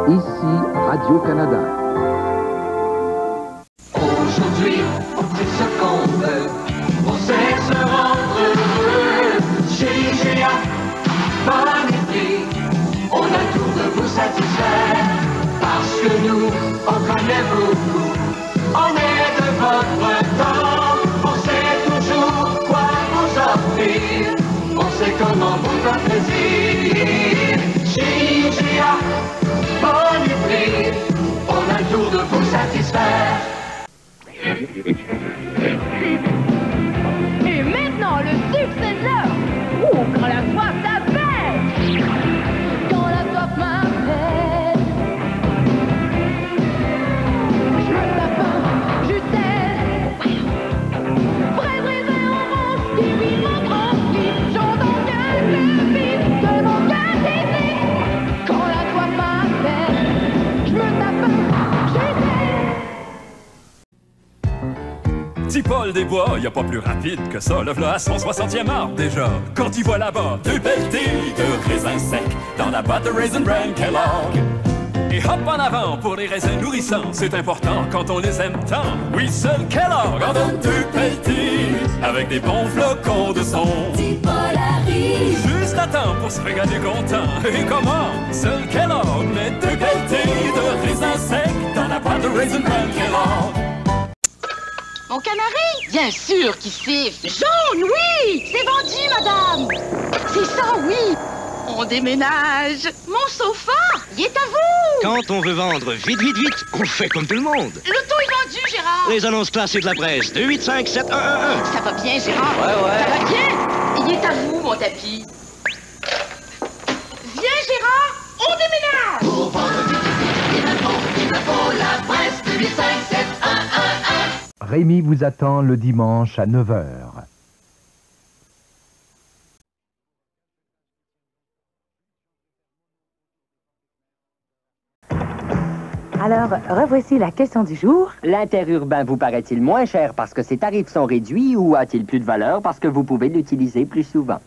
Ici Radio-Canada. Aujourd'hui, on fait ce qu'on veut, on sait se rendre heureux. Chez IGA, bonne prix, on a tout de vous satisfaire. Parce que nous, on connaît beaucoup, on est de votre temps. On sait toujours quoi vous offrir, on sait comment vous faire plaisir. Chez IGA, bonne prix, on a le tour de vous satisfaire. Et maintenant, le succès de l'heure. Quand la soif t'appelle. Quand la soif m'appelle. Je veux ta faim, je t'aime. Vrai raisin orange, kiwi, tranquille. J'entends quelques vies de mon cœur désir. Quand la soif m'appelle. Je veux ta faim, je t'aime. Petit Paul des Bois, y a pas plus rapide que ça. Le v'là à son 60e arbre déjà. Quand il voit là-bas deux pelletés de raisins secs dans la boîte de Raisin Bran Kellogg. Et hop en avant pour les raisins nourrissants. C'est important quand on les aime tant. Oui, seul Kellogg en donne deux pelletés avec des bons flocons de son. Petit Paul arrive. Juste à temps pour se regarder content. Et comment? Seul Kellogg met deux pelletés de raisins secs dans la boîte de Raisin Bran Kellogg. Mon canari? Bien sûr qu'il siffle. Jaune, oui! C'est vendu, madame! C'est ça, oui! On déménage! Mon sofa, il est à vous! Quand on veut vendre vite, vite, vite, on fait comme tout le monde. L'auto est vendu, Gérard! Les annonces classées de la presse, 285-7111. Ça va bien, Gérard? Ouais. Ça va bien? Il est à vous, mon tapis. Viens, Gérard! On déménage! Pour vendre vite, il me faut la presse 2857111. Rémi vous attend le dimanche à 9h. Alors, revoici la question du jour. L'interurbain vous paraît-il moins cher parce que ses tarifs sont réduits ou a-t-il plus de valeur parce que vous pouvez l'utiliser plus souvent?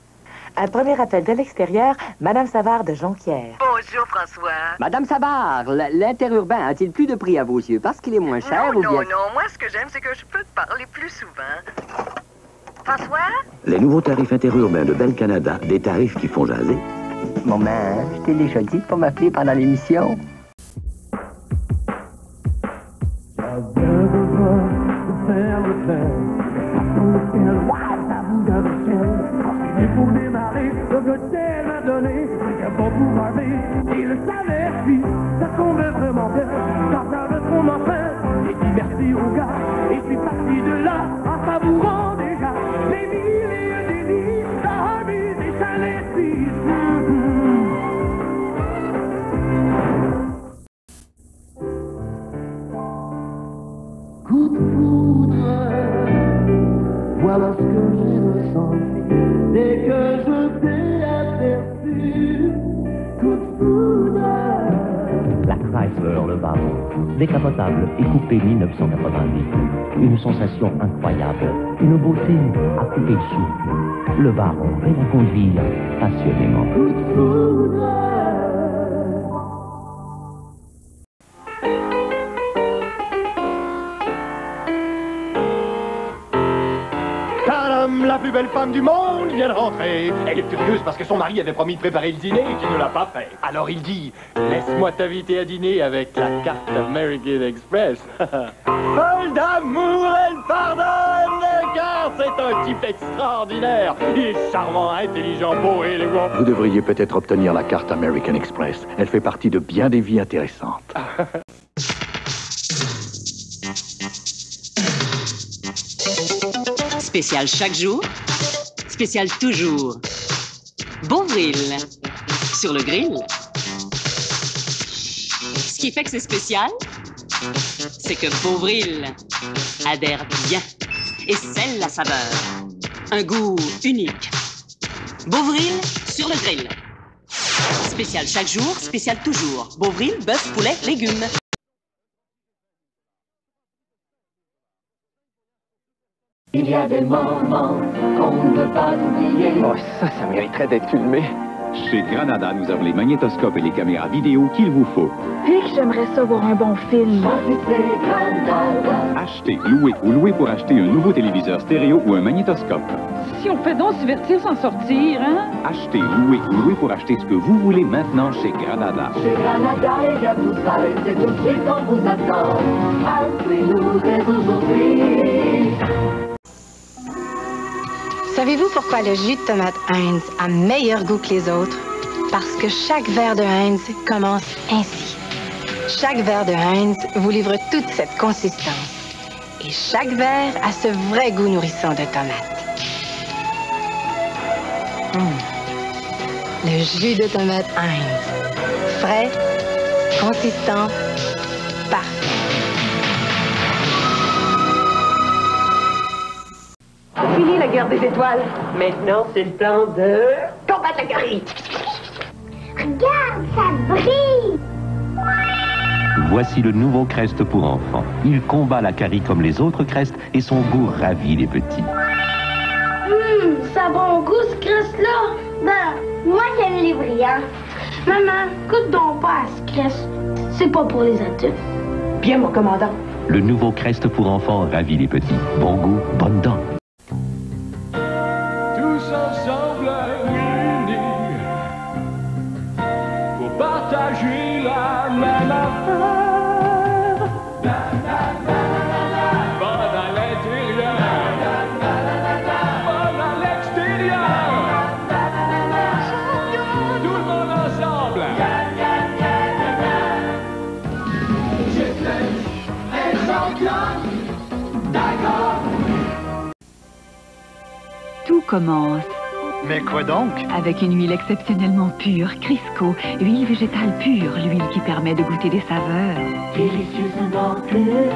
Un premier appel de l'extérieur, Madame Savard de Jonquière. Bonjour, François. Madame Savard, l'interurbain a-t-il plus de prix à vos yeux parce qu'il est moins cher ou bien... Non. Moi, ce que j'aime, c'est que je peux te parler plus souvent. François? Les nouveaux tarifs interurbains de Bell Canada, des tarifs qui font jaser. Maman, je t'ai déjà dit de pas m'appeler pendant l'émission. Pour démarrer, le hôtel m'a donné un bon pouvoir B. Il le savait, puis ça tombait vraiment bien. Quand ça veut trop m'enfer, j'ai dit merci au gars. Et je suis parti de là en savourant déjà les mille et des lits, la remise des chalets suisses. Coup de foudre, voilà ce que j'ai ressenti. Dès que je t'ai aperçu, coup de foudre. La Chrysler, le baron, décapotable et coupé 1990. Une sensation incroyable, une beauté à couper le souffle. Le baron va la conduire passionnément. Coup de foudre. La plus belle femme du monde vient de rentrer. Elle est furieuse parce que son mari avait promis de préparer le dîner et qu'il ne l'a pas fait. Alors il dit, laisse-moi t'inviter à dîner avec la carte American Express. Folle d'amour, elle pardonne le cœur. C'est un type extraordinaire. Il est charmant, intelligent, beau et élégant. Vous devriez peut-être obtenir la carte American Express. Elle fait partie de bien des vies intéressantes. Spécial chaque jour, spécial toujours. Beauvril, sur le grill. Ce qui fait que c'est spécial, c'est que Beauvril adhère bien et scelle la saveur. Un goût unique. Beauvril, sur le grill. Spécial chaque jour, spécial toujours. Beauvril, bœuf, poulet, légumes. Il y a des moments qu'on ne peut pas oublier. Oh, ça mériterait d'être filmé. Chez Granada, nous avons les magnétoscopes et les caméras vidéo qu'il vous faut. Et que j'aimerais ça voir un bon film. Achetez, louez ou louez pour acheter un nouveau téléviseur stéréo ou un magnétoscope. Si on fait donc divertir sans sortir, hein? Achetez, louez ou louez pour acheter ce que vous voulez maintenant chez Granada. Chez Granada, il y a tout ça, et c'est tout de suite qu'on vous attend. Appelez-nous dès aujourd'hui. Savez-vous pourquoi le jus de tomate Heinz a meilleur goût que les autres? Parce que chaque verre de Heinz commence ainsi. Chaque verre de Heinz vous livre toute cette consistance. Et chaque verre a ce vrai goût nourrissant de tomate. Le jus de tomate Heinz. Frais, consistant, parfait. Fini la guerre des étoiles. Maintenant, c'est le plan de combattre la carie. Regarde, ça brille! Voici le nouveau Crest pour enfants. Il combat la carie comme les autres Crest et son goût ravit les petits. Ça a bon goût, ce Crest-là. Ben, moi, j'aime les brillants. Maman, goûte donc pas à ce Crest. C'est pas pour les adultes. Bien, mon commandant. Le nouveau Crest pour enfants ravit les petits. Bon goût, bonne dent. Tous ensemble unis pour partager la même affaire. Bonne à l'intérieur, bonne à l'extérieur. Tout le monde ensemble. D'accord. Tout commence. Mais quoi donc? Avec une huile exceptionnellement pure, Crisco, huile végétale pure, l'huile qui permet de goûter des saveurs. Délicieusement pure.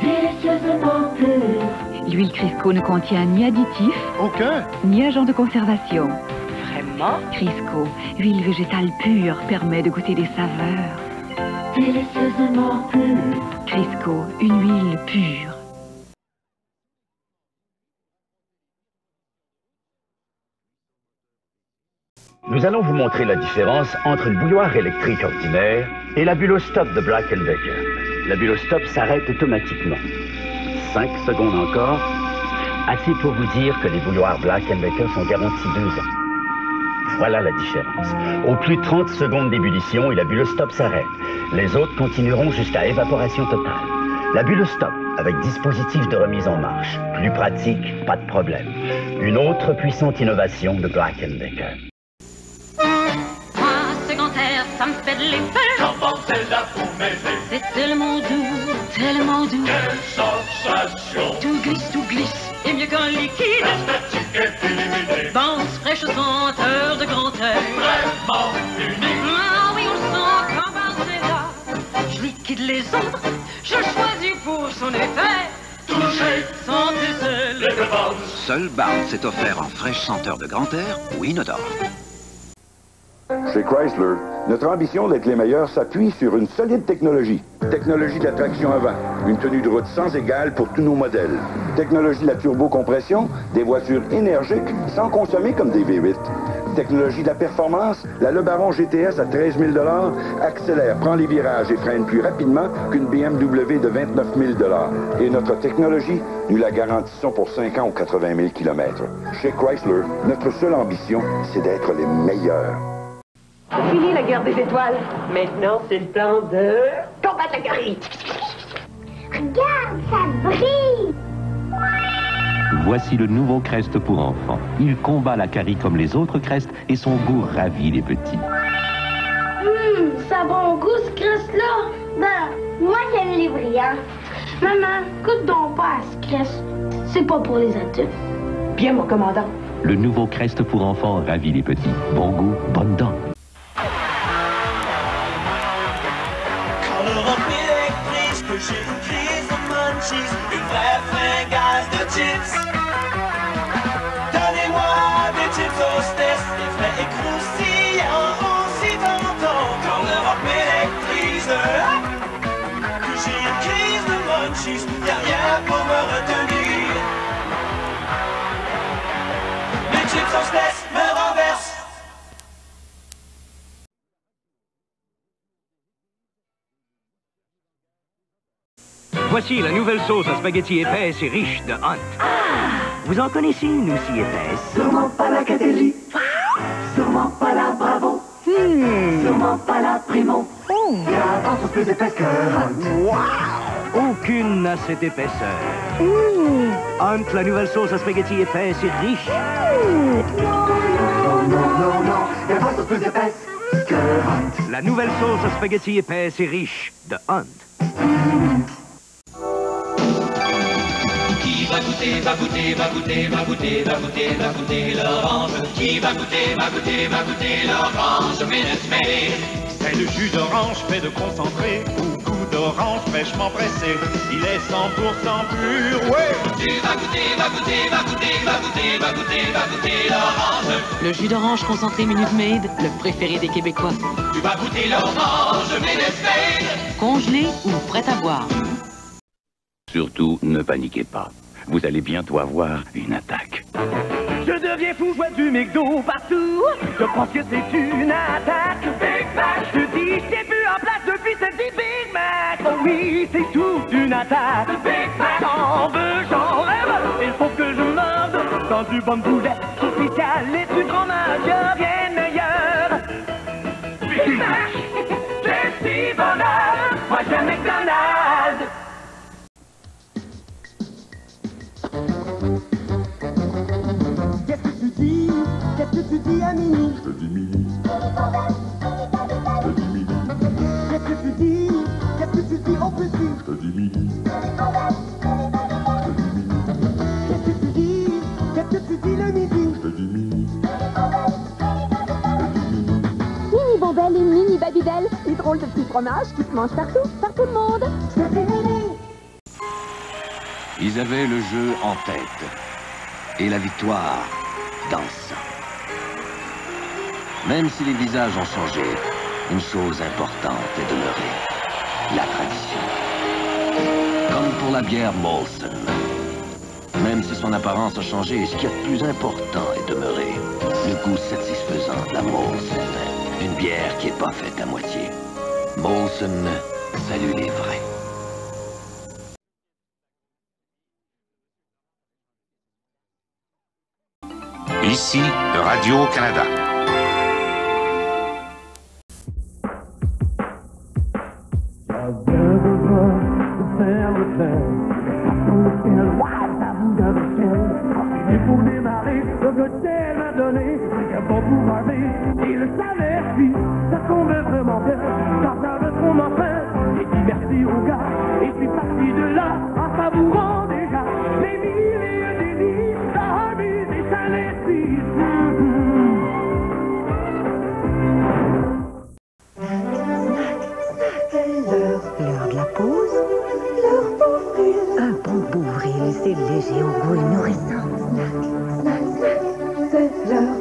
Délicieusement pure. L'huile Crisco ne contient ni additifs, aucun, ni agent de conservation. Vraiment? Crisco, huile végétale pure, permet de goûter des saveurs. Délicieusement pure. Crisco, une huile pure. Nous allons vous montrer la différence entre une bouilloire électrique ordinaire et la Bulostop de Black & Decker. La Bulostop s'arrête automatiquement. 5 secondes encore. Assez pour vous dire que les bouilloires Black & Decker sont garantis 2 ans. Voilà la différence. Au plus de 30 secondes d'ébullition et la Bulostop s'arrête. Les autres continueront jusqu'à évaporation totale. La Bulostop, avec dispositif de remise en marche. Plus pratique, pas de problème. Une autre puissante innovation de Black & Decker. Secondaire, ça me fait de l'effet. Comment c'est là pour m'aider? C'est tellement doux, tellement doux. Quelle sensation! Tout glisse, et mieux qu'un liquide. La statique est éliminée. Bounce, fraîche senteur de grand air. Vraiment unique. Ah oui, on le sent quand c'est là. Je liquide les autres, je choisis pour son effet. Toucher, sentez seul. les Bounce. Seul Bounce est offert en fraîche senteur de grand air ou inodore. Chez Chrysler, notre ambition d'être les meilleurs s'appuie sur une solide technologie. Technologie de la traction avant, une tenue de route sans égale pour tous nos modèles. Technologie de la turbocompression, des voitures énergiques sans consommer comme des V8. Technologie de la performance, la Le Baron GTS à 13 000 $ accélère, prend les virages et freine plus rapidement qu'une BMW de 29 000 $. Et notre technologie, nous la garantissons pour 5 ans ou 80 000 km. Chez Chrysler, notre seule ambition, c'est d'être les meilleurs. Fini la guerre des étoiles. Maintenant, c'est le plan de combattre la carie. Regarde, ça brille! Voici le nouveau Crest pour enfants. Il combat la carie comme les autres Crest et son goût ravit les petits. Ça a bon goût, ce Crest-là. Ben, moi, j'aime les brillants. Maman, goûte donc pas à ce Crest. C'est pas pour les adultes. Bien, mon commandant. Le nouveau Crest pour enfants ravit les petits. Bon goût, bonne dent. Quand l'Europe électrique, que j'ai une crise de munchies, une vraie fringale de chips. Donnez-moi des chips hostess, des frais et croustillants aussi tentants. Quand l'Europe électrique, que j'ai une crise de munchies, y'a rien pour me retenir. Les chips hostess me rendent Voici la nouvelle sauce à spaghetti épaisse et riche de Hunt. Vous en connaissez une aussi épaisse? Sûrement pas la Catelli. Sûrement pas la Bravo. Sûrement pas la Primo. Il y a tant de plus épaisse que Hunt. Wow! Aucune n'a cette épaisseur. Hunt, la nouvelle sauce à spaghetti épaisse et riche. Non, il y a pas de plus épaisse que Hunt. La nouvelle sauce à spaghetti épaisse et riche de Hunt. Qui va goûter, va goûter, va goûter, va goûter, va goûter, va goûter l'orange. Qui va goûter, va goûter, va goûter l'orange Minute Maid. C'est le jus d'orange fait de concentré, au goût d'orange fraîchement pressé. Il est 100% pur, ouais. Tu vas goûter, va goûter, va goûter, va goûter, va goûter, va goûter l'orange. Le jus d'orange concentré Minute Maid, le préféré des Québécois. Tu vas goûter l'orange Minute Maid. Congelé ou prêt à boire. Surtout, ne paniquez pas. Vous allez bientôt avoir une attaque. Je deviens fou, je vois du McDo partout. Je pense que c'est une attaque. Big Mac, je te dis, je t'ai vu en place depuis cette petite Big Mac. Oh oui, c'est tout une attaque. Big Mac, j'en veux, j'en rêve. Il faut que je morde dans du bon boulet spécial et du fromage bien meilleur. Big Mac, c'est si bonheur. Moi j'aime McDonald's. Qu'est-ce que tu dis à Mini? Je te dis Mini. Je te dis Mini. Qu'est-ce que tu dis? Qu'est-ce que tu dis au petit? Je te dis Mini. Qu'est-ce que tu dis? Qu'est-ce que tu dis le midi? Je te dis Mini. Mini Bombelle et Mini Babybel, les drôles de petits fromages qui se mangent partout, par tout le monde. Je te dis Mini. Ils avaient le jeu en tête et la victoire dans le sang. Même si les visages ont changé, une chose importante est demeurée, la tradition. Comme pour la bière Molson. Même si son apparence a changé, ce qui est le plus important est demeuré, le goût satisfaisant de la Molson. Une bière qui n'est pas faite à moitié. Molson, salut les vrais. Ici, Radio-Canada. Pour démarrer, le hôtel m'a donné un bon pouvoir B. Il s'avertit, ça tombe vraiment bien. Quand ça veut trop m'enfer, j'ai dit merci au gars. Et je suis parti de là en savourant déjà les mille et des vies, Harvey et Saint-Leslie. L'heure de la pause. L'heure Beauvril. Un bon Beauvril, c'est léger au goût et nourrissant. C'est l'heure.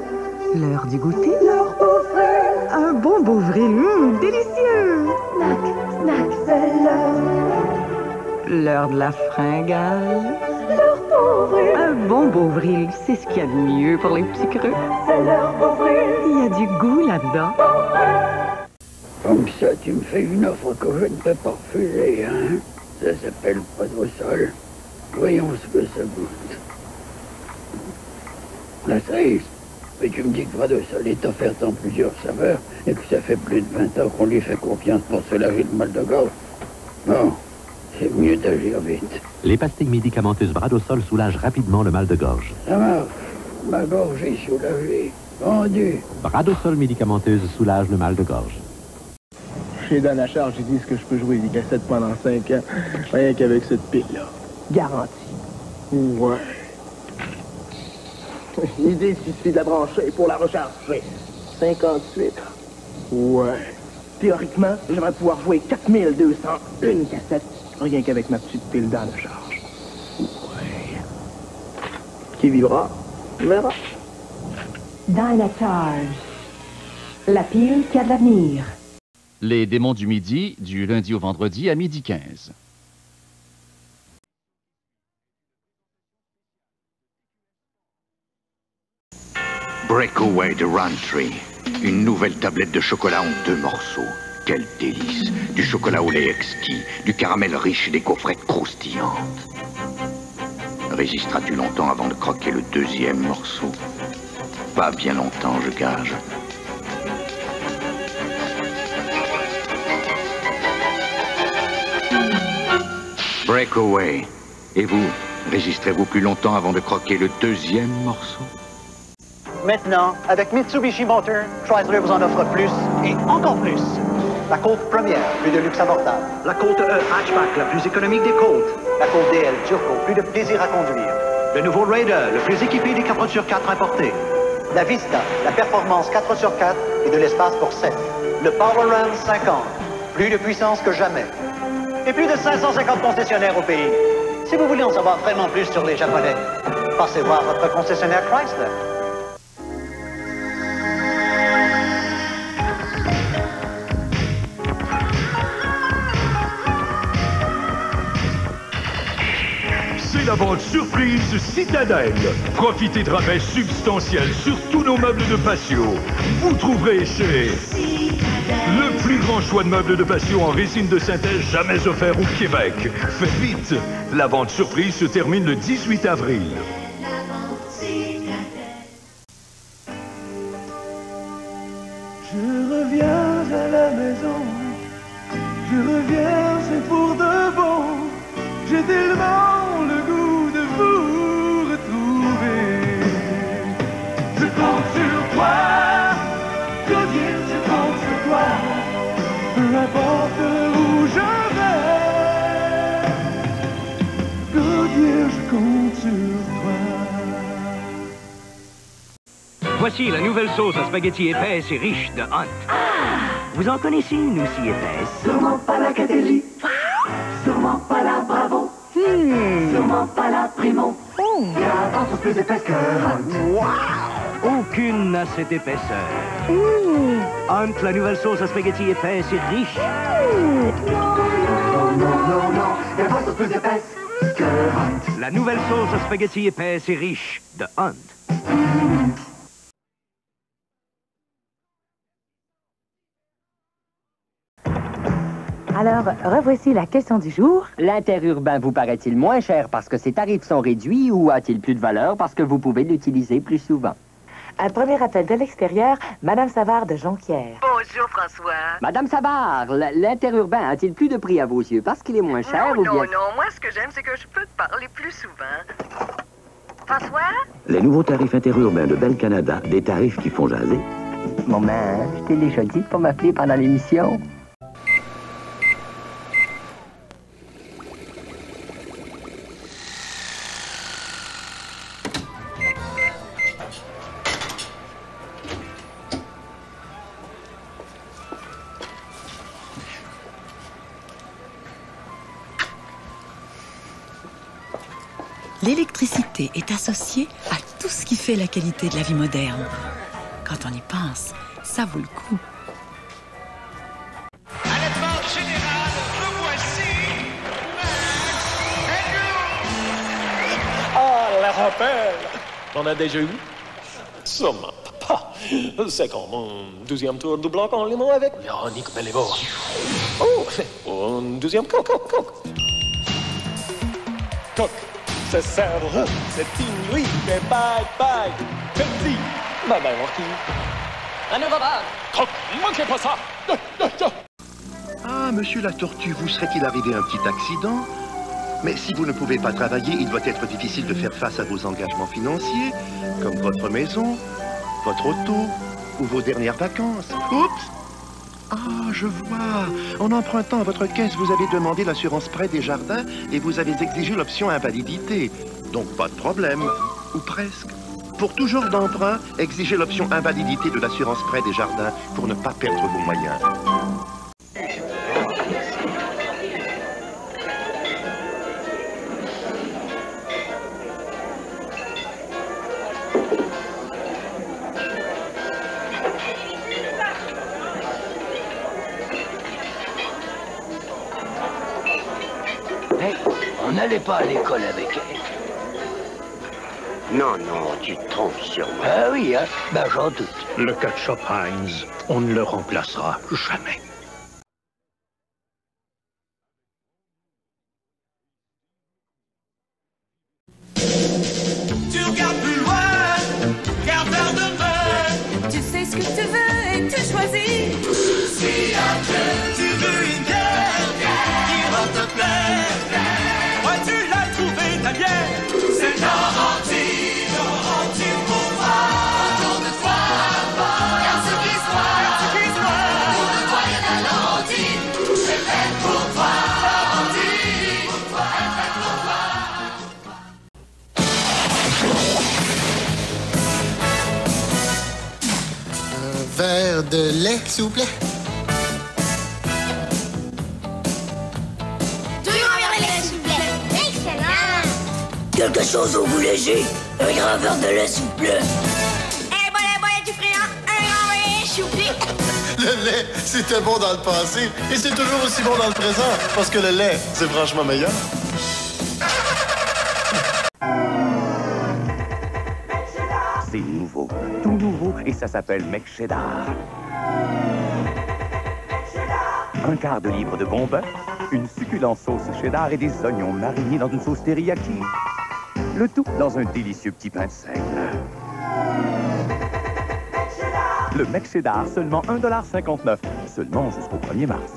L'heure du goûter. L'heure Beauvril. Un bon Beauvril, délicieux. C'est l'heure. L'heure de la fringale. L'heure Beauvril. Un bon Beauvril, c'est ce qu'il y a de mieux pour les petits creux. C'est l'heure Beauvril. Il y a du goût là-dedans. Comme ça, tu me fais une offre que je ne peux pas refuser, hein? Ça s'appelle Bradosol. Voyons ce que ça goûte. La cerise. Mais tu me dis que Bradosol est offerte en plusieurs saveurs et que ça fait plus de 20 ans qu'on lui fait confiance pour se laver le mal de gorge. Bon, c'est mieux d'agir vite. Les pastilles médicamenteuses Bradosol soulagent rapidement le mal de gorge. Ça marche. Ma gorge est soulagée. Vendu. Bradosol médicamenteuse soulage le mal de gorge. Chez Dan à charge, ils disent que je peux jouer des cassettes pendant 5 ans, rien qu'avec cette pile-là. Garantie. Ouais. Ils disent qu'il suffit de la brancher pour la recharger. 58. Ouais. Théoriquement, j'aimerais pouvoir jouer 4201 cassettes, rien qu'avec ma petite pile Dan à charge. Ouais. Qui vivra, verra. Dynacharge. La pile qui a de l'avenir. Les démons du midi, du lundi au vendredi à 12h15. Breakaway de Roundtree. Une nouvelle tablette de chocolat en 2 morceaux. quel délice! Du chocolat au lait exquis, du caramel riche et des gaufrettes croustillantes. Résisteras-tu longtemps avant de croquer le deuxième morceau? Pas bien longtemps, je gage. Breakaway. Et vous, résisterez-vous plus longtemps avant de croquer le deuxième morceau? Maintenant, avec Mitsubishi Motors, Chrysler vous en offre plus et encore plus. La Colt première, plus de luxe abordable. La Colt E hatchback, la plus économique des Colts. La Colt DL Turbo, plus de plaisir à conduire. Le nouveau Raider, le plus équipé des 4x4 importés. La Vista, la performance 4x4 et de l'espace pour 7. Le Power Ram 50, plus de puissance que jamais. Et plus de 550 concessionnaires au pays. Si vous voulez en savoir vraiment plus sur les Japonais, passez voir votre concessionnaire Chrysler. C'est la vente surprise Citadelle. Profitez de rabais substantiels sur tous nos meubles de patio. Vous trouverez chez le plus grand choix de meubles de patio en résine de synthèse jamais offert au Québec. Faites vite, la vente surprise se termine le 18 avril. Je reviens à la maison, je reviens, c'est pour de bon. J'ai tellement le goût de vous retrouver. Je compte sur toi, Claudine, je compte sur toi. Peu importe où je vais, Claudine, je compte sur toi. Voici la nouvelle sauce à spaghetti épaisse et riche de Hunt. Vous en connaissez une aussi épaisse? Sûrement pas la Cadelli. Sûrement pas la Bravo. Sûrement pas la Primo. Il y a d'autres plus épaisses que Hunt. Aucune n'a cette épaisseur. Hunt, la nouvelle sauce à spaghetti épaisse et riche. Non, il y a d'autres plus épaisses que Hunt. La nouvelle sauce à spaghetti épaisse et riche de Hunt. Alors, revoici la question du jour. L'interurbain vous paraît-il moins cher parce que ses tarifs sont réduits ou a-t-il plus de valeur parce que vous pouvez l'utiliser plus souvent? Un premier appel de l'extérieur, Madame Savard de Jonquière. Bonjour, François. Madame Savard, l'interurbain a-t-il plus de prix à vos yeux parce qu'il est moins cher ou bien... Non, moi, ce que j'aime, c'est que je peux te parler plus souvent. François? Les nouveaux tarifs interurbains de Bell Canada, des tarifs qui font jaser. Maman, je t'ai déjà dit de pas m'appeler pendant l'émission. L'électricité est associée à tout ce qui fait la qualité de la vie moderne. Quand on y pense, ça vaut le coup. À l'effort général, le voici. Ah, la rappel! T'en as déjà eu? Sûrement pas. C'est comme un deuxième tour du bloc en limo avec Véronique Béliveau. Oh, un deuxième coq. Coq, c'est serre, c'est inouï, mais bye, petit. Bye, Marquis. Un nouveau bar. Coq, manquez pas ça. Ah, monsieur la tortue, vous serait-il arrivé un petit accident? Mais si vous ne pouvez pas travailler, il doit être difficile de faire face à vos engagements financiers, comme votre maison, votre auto ou vos dernières vacances. Oups! Ah, je vois. En empruntant à votre caisse, vous avez demandé l'assurance prêt des jardins et vous avez exigé l'option invalidité. Donc pas de problème. Ou presque. Pour tout genre d'emprunt, exigez l'option invalidité de l'assurance prêt des jardins pour ne pas perdre vos moyens. Hey, on n'allait pas à l'école avec elle. Non, tu te trompes sûrement. Ah oui, hein? Ben j'en doute. Le ketchup Heinz, on ne le remplacera jamais. verre de lait, s'il vous plaît? 2 grands verres de lait, s'il vous plaît. Excellent. Quelque chose au goût léger. Un grand verre de lait, s'il vous plaît. Du friand, un grand verre, s'il vous plaît. Le lait, c'était bon dans le passé et c'est toujours aussi bon dans le présent parce que le lait, c'est franchement meilleur. C'est nouveau, tout nouveau, et ça s'appelle McCheddar. Un quart de livre de bon bœuf, une succulente sauce cheddar et des oignons marinés dans une sauce teriyaki. Le tout dans un délicieux petit pain de seigle. Le McCheddar, seulement 1,59 $, seulement jusqu'au 1er mars.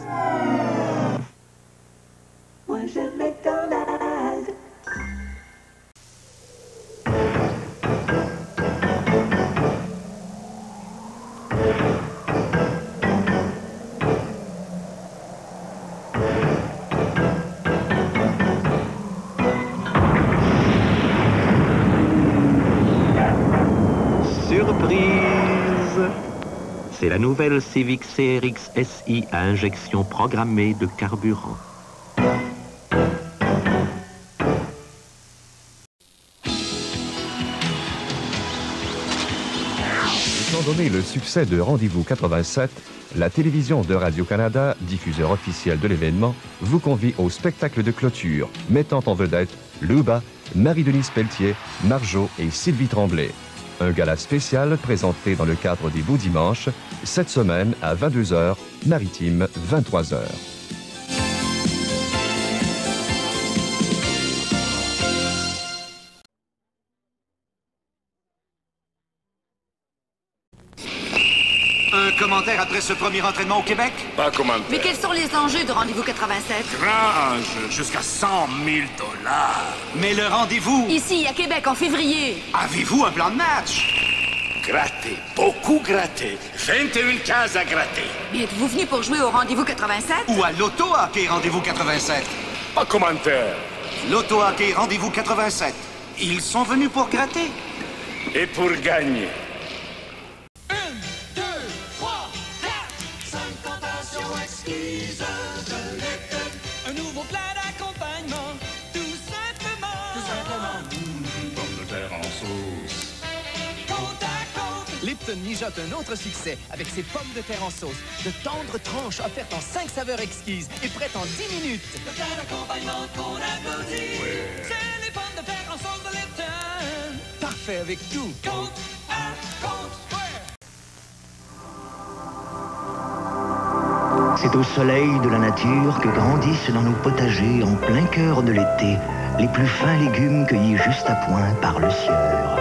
Moi j'aime McDonald's. C'est la nouvelle Civic CRX SI à injection programmée de carburant. Étant donné le succès de Rendez-vous 87, la télévision de Radio-Canada, diffuseur officiel de l'événement, vous convie au spectacle de clôture, mettant en vedette Luba, Marie-Denise Pelletier, Marjo et Sylvie Tremblay. Un gala spécial présenté dans le cadre des Beaux Dimanches, cette semaine à 22h, Maritime, 23h. Un commentaire après ce premier entraînement au Québec? Pas commentaire. Mais quels sont les enjeux de Rendez-vous 87? Grand enjeu, jusqu'à 100 000 $. Mais le rendez-vous? Ici, à Québec, en février. Avez-vous un plan de match? Gratter, beaucoup gratter. 21 cases à gratter. Mais êtes-vous venu pour jouer au Rendez-vous 87? Ou à l'auto-hockey Rendez-vous 87? Pas commentaire. L'auto-hockey Rendez-vous 87. Ils sont venus pour gratter. Et pour gagner. Un nouveau plat d'accompagnement, tout simplement. Tout simplement. Pommes de terre en sauce. Côte à côte. Lipton mijote un autre succès avec ses pommes de terre en sauce. De tendres tranches offertes en 5 saveurs exquises et prêtes en 10 minutes. Le plat d'accompagnement qu'on applaudit. Ouais. C'est les pommes de terre en sauce de Lipton. Parfait avec tout. Côte à côte. C'est au soleil de la nature que grandissent dans nos potagers, en plein cœur de l'été, les plus fins légumes cueillis juste à point par le sieur.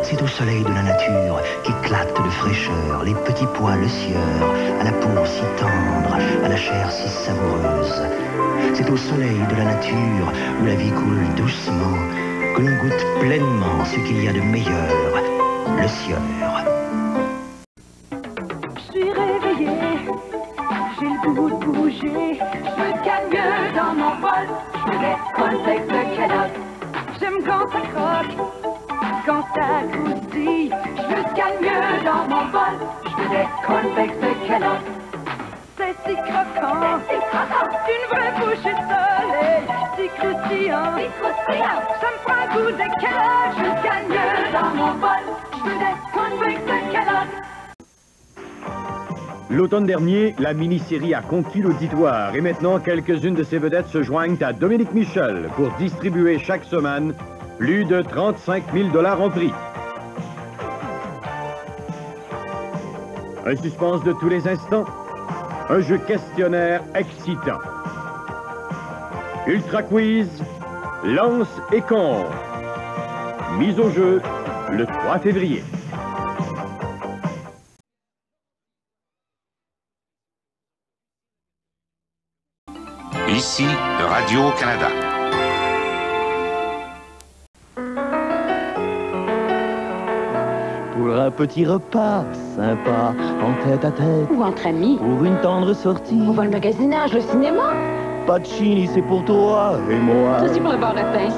C'est au soleil de la nature qu'éclatent de fraîcheur les petits pois le sieur, à la peau si tendre, à la chair si savoureuse. C'est au soleil de la nature où la vie coule doucement que l'on goûte pleinement ce qu'il y a de meilleur, le sieur. Je suis réveillée. J'ai le goût de bouger, je me calme dans mon bol, je veux des cornflakes de Kellogg. J'aime quand ça croque, quand ça croustille, je me calme dans mon bol, je veux des cornflakes de Kellogg. C'est si croquant, une vraie bouchée de soleil, si croustillant, ça me prend un goût de Kellogg. Je me calme dans mon bol, je veux des cornflakes de Kellogg. L'automne dernier, la mini-série a conquis l'auditoire et maintenant, quelques-unes de ses vedettes se joignent à Dominique Michel pour distribuer chaque semaine plus de 35 000 $ en prix. Un suspense de tous les instants, un jeu questionnaire excitant. Ultra Quiz, lance et compte. Mise au jeu le 3 février. Ici, Radio-Canada. Pour un petit repas sympa, en tête à tête. Ou entre amis. Pour une tendre sortie. Pour voir le magasinage, le cinéma. Pacini, c'est pour toi et moi. Ceci pour le beurre de pain.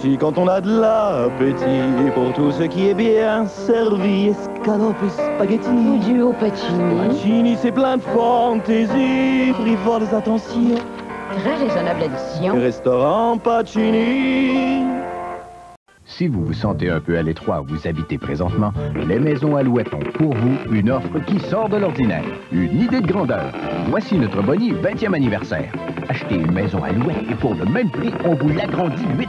Si, quand on a de l'appétit pour tout ce qui est bien servi, escalope et spaghetti. Mon Dieu, au Pacini. Pacini, c'est plein de fantaisie, frivoles attentions. Très raisonnable addition. Restaurant Pacini. Si vous vous sentez un peu à l'étroit où vous habitez présentement, les Maisons Alouette ont pour vous une offre qui sort de l'ordinaire. Une idée de grandeur. Voici notre Bonnie 20e anniversaire. Achetez une maison Alouette et pour le même prix, on vous l'agrandit 8%.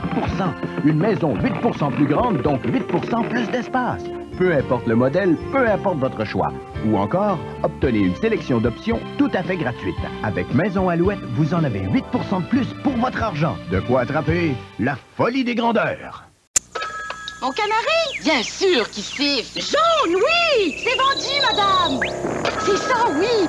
Une maison 8% plus grande, donc 8% plus d'espace. Peu importe le modèle, peu importe votre choix. Ou encore, obtenez une sélection d'options tout à fait gratuite. Avec Maison Alouette, vous en avez 8% de plus pour votre argent. De quoi attraper la folie des grandeurs. Mon canari? Bien sûr qu'il siffle. Jaune, oui! C'est vendu, madame! C'est ça, oui!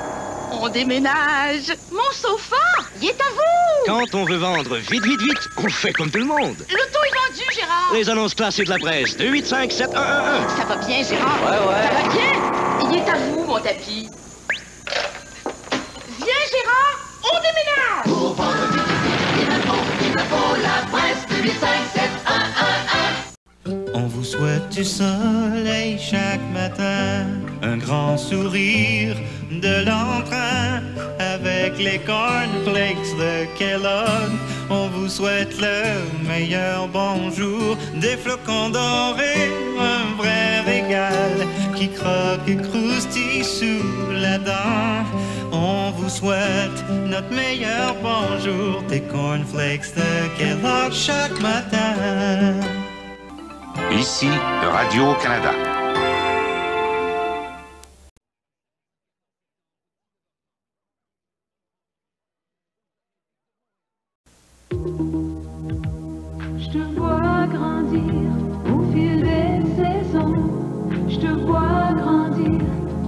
On déménage! Mon sofa, il est à vous! Quand on veut vendre vite, vite, vite, on fait comme tout le monde. L'auto est vendu, Gérard! Les annonces classées de la presse, 285-7111. Ça va bien, Gérard? Ouais. Ça va bien? Il est à vous, mon tapis. Viens, Gérard, on déménage! Pour vendre vite, il me faut la presse 2857111. On vous souhaite du soleil chaque matin, un grand sourire, de l'entrain, avec les cornflakes de Kellogg. On vous souhaite le meilleur bonjour, des flocons dorés, un vrai régal, qui croque et croustille sous la dent. On vous souhaite notre meilleur bonjour, des cornflakes de Kellogg chaque matin. Ici, Radio-Canada. Je te vois grandir au fil des saisons. Je te vois grandir,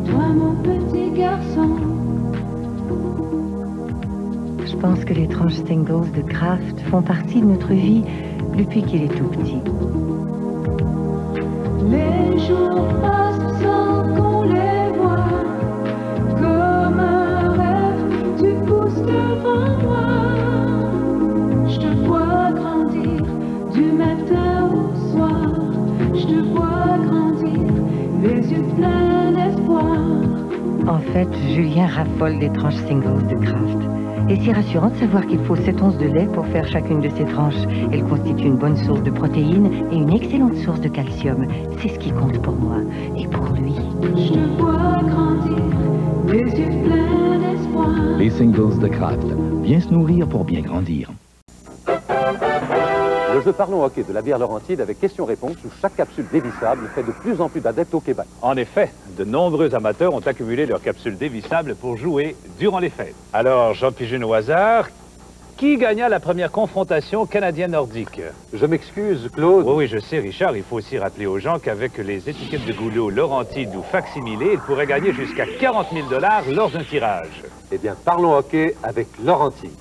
toi mon petit garçon. Je pense que les tranches singles de Kraft font partie de notre vie depuis qu'il est tout petit. Les jours passent sans qu'on les voit. Comme un rêve, tu pousses devant moi. Je te vois grandir du matin au soir. Je te vois grandir, les yeux pleins d'espoir. En fait, Julien raffole des tranches singles de Kraft. Et c'est rassurant de savoir qu'il faut 7 onces de lait pour faire chacune de ces tranches. Elles constituent une bonne source de protéines et une excellente source de calcium. C'est ce qui compte pour moi et pour lui. Je te vois grandir, les yeux pleins d'espoir. Les singles de Kraft. Bien se nourrir pour bien grandir. Le jeu Parlons Hockey de la bière Laurentide avec questions-réponses où chaque capsule dévissable fait de plus en plus d'adeptes au Québec. En effet, de nombreux amateurs ont accumulé leurs capsules dévissables pour jouer durant les fêtes. Alors, j'en pige une au hasard. Qui gagna la première confrontation canadienne-nordique? Je m'excuse, Claude. Oui, je sais, Richard. Il faut aussi rappeler aux gens qu'avec les étiquettes de goulot Laurentide ou facsimilé, ils pourraient gagner jusqu'à 40 000 $ lors d'un tirage. Eh bien, Parlons Hockey avec Laurentide.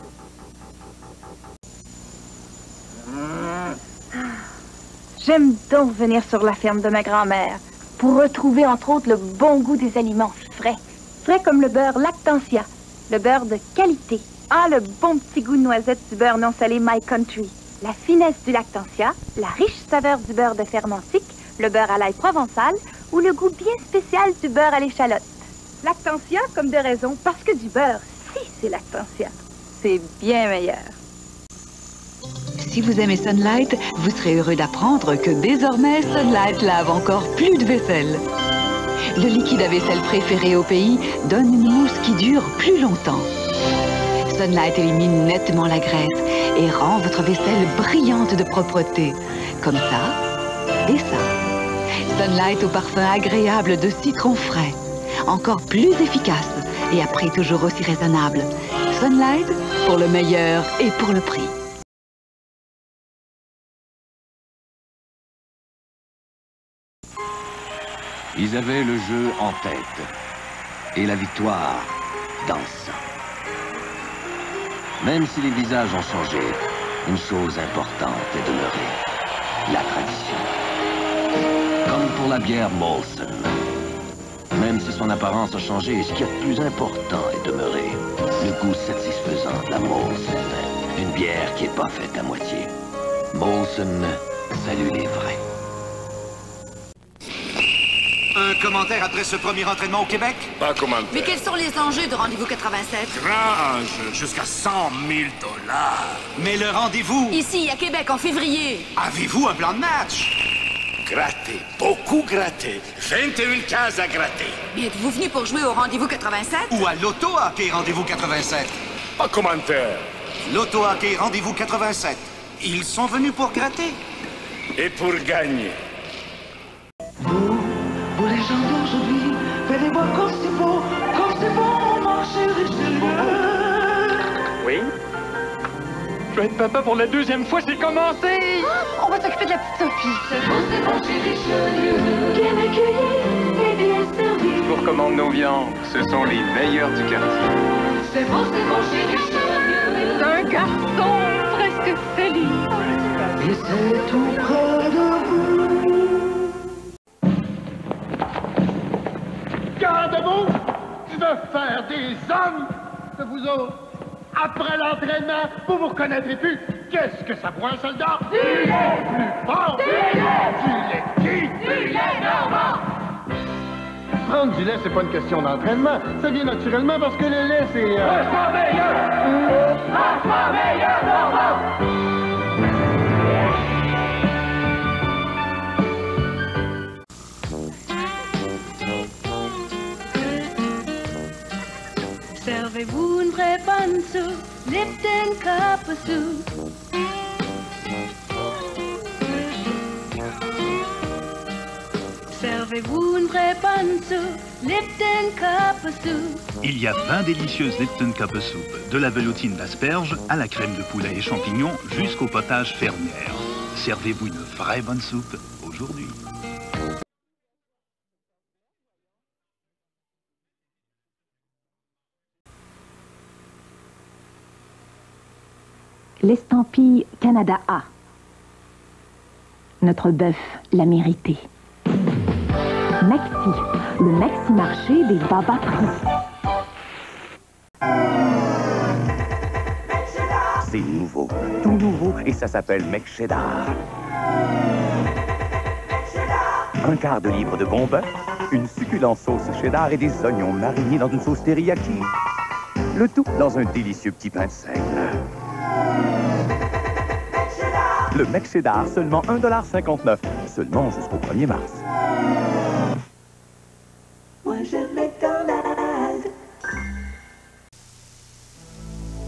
J'aime donc venir sur la ferme de ma grand-mère pour retrouver entre autres le bon goût des aliments frais. Frais comme le beurre Lactantia, le beurre de qualité. Ah, le bon petit goût de noisette du beurre non salé My Country. La finesse du Lactantia, la riche saveur du beurre de Fermentic, le beurre à l'ail provençal ou le goût bien spécial du beurre à l'échalote. Lactantia comme de raison parce que du beurre, si c'est Lactantia, c'est bien meilleur. Si vous aimez Sunlight, vous serez heureux d'apprendre que désormais, Sunlight lave encore plus de vaisselle. Le liquide à vaisselle préféré au pays donne une mousse qui dure plus longtemps. Sunlight élimine nettement la graisse et rend votre vaisselle brillante de propreté. Comme ça et ça. Sunlight au parfum agréable de citron frais. Encore plus efficace et à prix toujours aussi raisonnable. Sunlight pour le meilleur et pour le prix. Ils avaient le jeu en tête et la victoire dans le sang. Même si les visages ont changé, une chose importante est demeurée, la tradition. Comme pour la bière Molson. Même si son apparence a changé, ce qui est le plus important est demeuré, le goût satisfaisant de la Molson. Une bière qui est pas faite à moitié. Molson salue les vrais. Un commentaire après ce premier entraînement au Québec? Pas commentaire. Mais quels sont les enjeux de Rendez-vous 87? Grand jeu, jusqu'à 100 000 $. Mais le rendez-vous... Ici, à Québec, en février. Avez-vous un plan de match? Gratter, beaucoup gratter. 21 cases à gratter. Mais êtes-vous venu pour jouer au Rendez-vous 87? Ou à l'auto-hockey Rendez-vous 87? Pas commentaire. L'auto-hockey Rendez-vous 87. Ils sont venus pour gratter. Et pour gagner. Vous les gens d'aujourd'hui, venez-moi comme c'est bon, marcher richelieu. Oui? Je vais être papa pour la deuxième fois, c'est commencé! Oh, on va s'occuper de la petite Sophie. C'est bon, chez Richelieu. Bien accueilli et bien servi. Pour commande nos viandes, ce sont les meilleurs du quartier. C'est bon, chez Richelieu. Un garçon presque félix. Et c'est tout près de vous. Gardez-vous! Je veux faire des hommes de vous autres. Après l'entraînement, vous vous reconnaîtrez plus. Qu'est-ce que ça prend un soldat? Du lait! Plus fort! Du lait qui? Du lait normand! Prendre du lait, c'est pas une question d'entraînement. Ça vient naturellement parce que le lait, c'est... Franchement meilleur! Franchement meilleur, normand! Servez-vous une vraie bonne soupe, Lipton Cup of Soup. Servez-vous une vraie bonne soupe, Lipton Cup of Soup. Il y a 20 délicieuses Lipton Cup of Soup, de la veloutine d'asperges à la crème de poulet et champignons jusqu'au potage fermière. Servez-vous une vraie bonne soupe aujourd'hui. L'estampille Canada A. Notre bœuf l'a mérité. Maxi, le maxi-marché des bas prix. C'est nouveau, tout nouveau, et ça s'appelle McCheddar. Un quart de livre de bon bœuf, une succulente sauce cheddar et des oignons marinés dans une sauce teriyaki. Le tout dans un délicieux petit pain de seigle. Le McCheddar, seulement 1,59 $, seulement jusqu'au 1er mars. Moi j'aime McDonald's.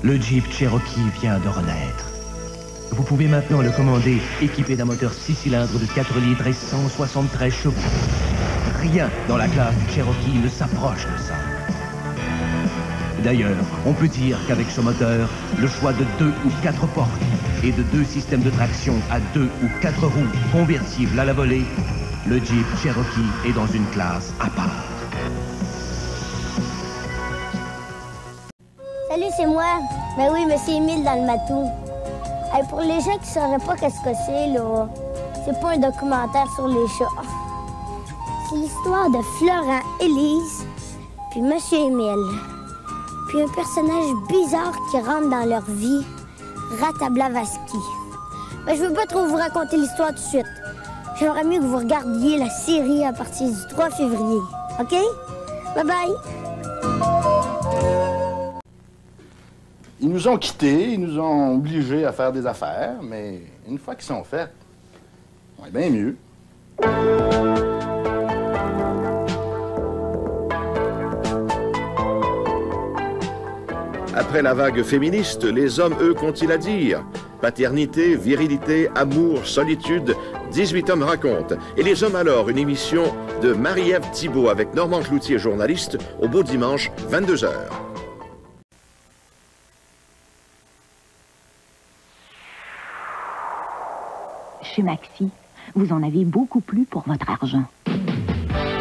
Le Jeep Cherokee vient de renaître. Vous pouvez maintenant le commander équipé d'un moteur 6 cylindres de 4 litres et 173 chevaux. Rien dans la classe du Cherokee ne s'approche de ça. D'ailleurs, on peut dire qu'avec ce moteur, le choix de 2 ou 4 portes et de 2 systèmes de traction à 2 ou 4 roues convertibles à la volée, le Jeep Cherokee est dans une classe à part. Salut, c'est moi. Ben oui, monsieur Émile dans le matou. Hey, pour les gens qui ne sauraient pas qu'est-ce que c'est, là, c'est pas un documentaire sur les chats. C'est l'histoire de Florent, Élise, puis monsieur Émile. Puis un personnage bizarre qui rentre dans leur vie, Rata Blavatsky. Ben, je veux pas trop vous raconter l'histoire tout de suite. J'aimerais mieux que vous regardiez la série à partir du 3 février. OK? Bye-bye! Ils nous ont quittés, ils nous ont obligés à faire des affaires, mais une fois qu'ils sont faits, on est bien mieux. Après la vague féministe, les hommes, eux, qu'ont-ils à dire? Paternité, virilité, amour, solitude, 18 hommes racontent. Et les hommes alors, une émission de Marie-Ève Thibault avec Normand Cloutier, journaliste, au beau dimanche, 22h. Chez Maxi, vous en avez beaucoup plus pour votre argent.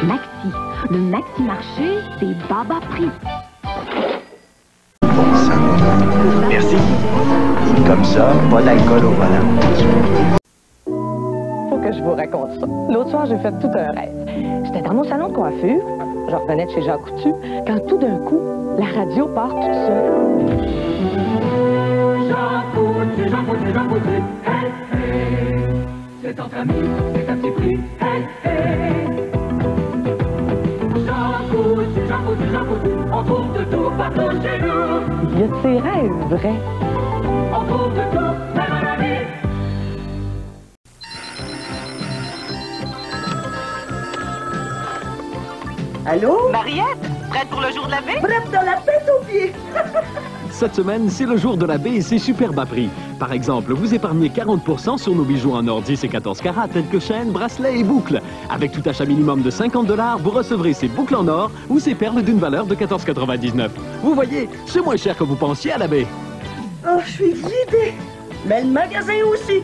Maxi, le maxi-marché des bas prix. Merci. Comme ça, pas d'alcool au volant. Faut que je vous raconte ça. L'autre soir, j'ai fait tout un rêve. J'étais dans mon salon de coiffure, je revenais de chez Jacques Coutu, quand tout d'un coup, la radio part toute seule. Jacques j'en voudrais, j'en voudrais. Hey, hey. C'est entre amis, c'est un petit prix. Hey, hey. J'en voudrais, on trouve de tout partout chez nous. Il y a de ses rêves vrais. On trouve de tout, même à la vie. Allô? Mariette, prête pour le jour de la baie? Prête dans la tête aux pieds. Cette semaine, c'est le jour de la baie et c'est super bas prix. Par exemple, vous épargnez 40% sur nos bijoux en or 10 et 14 carats, tels que chaînes, bracelets et boucles. Avec tout achat minimum de 50 $, vous recevrez ces boucles en or ou ces perles d'une valeur de 14,99 $. Vous voyez, c'est moins cher que vous pensiez à la baie. Oh, je suis vidée. Mais le magasin aussi.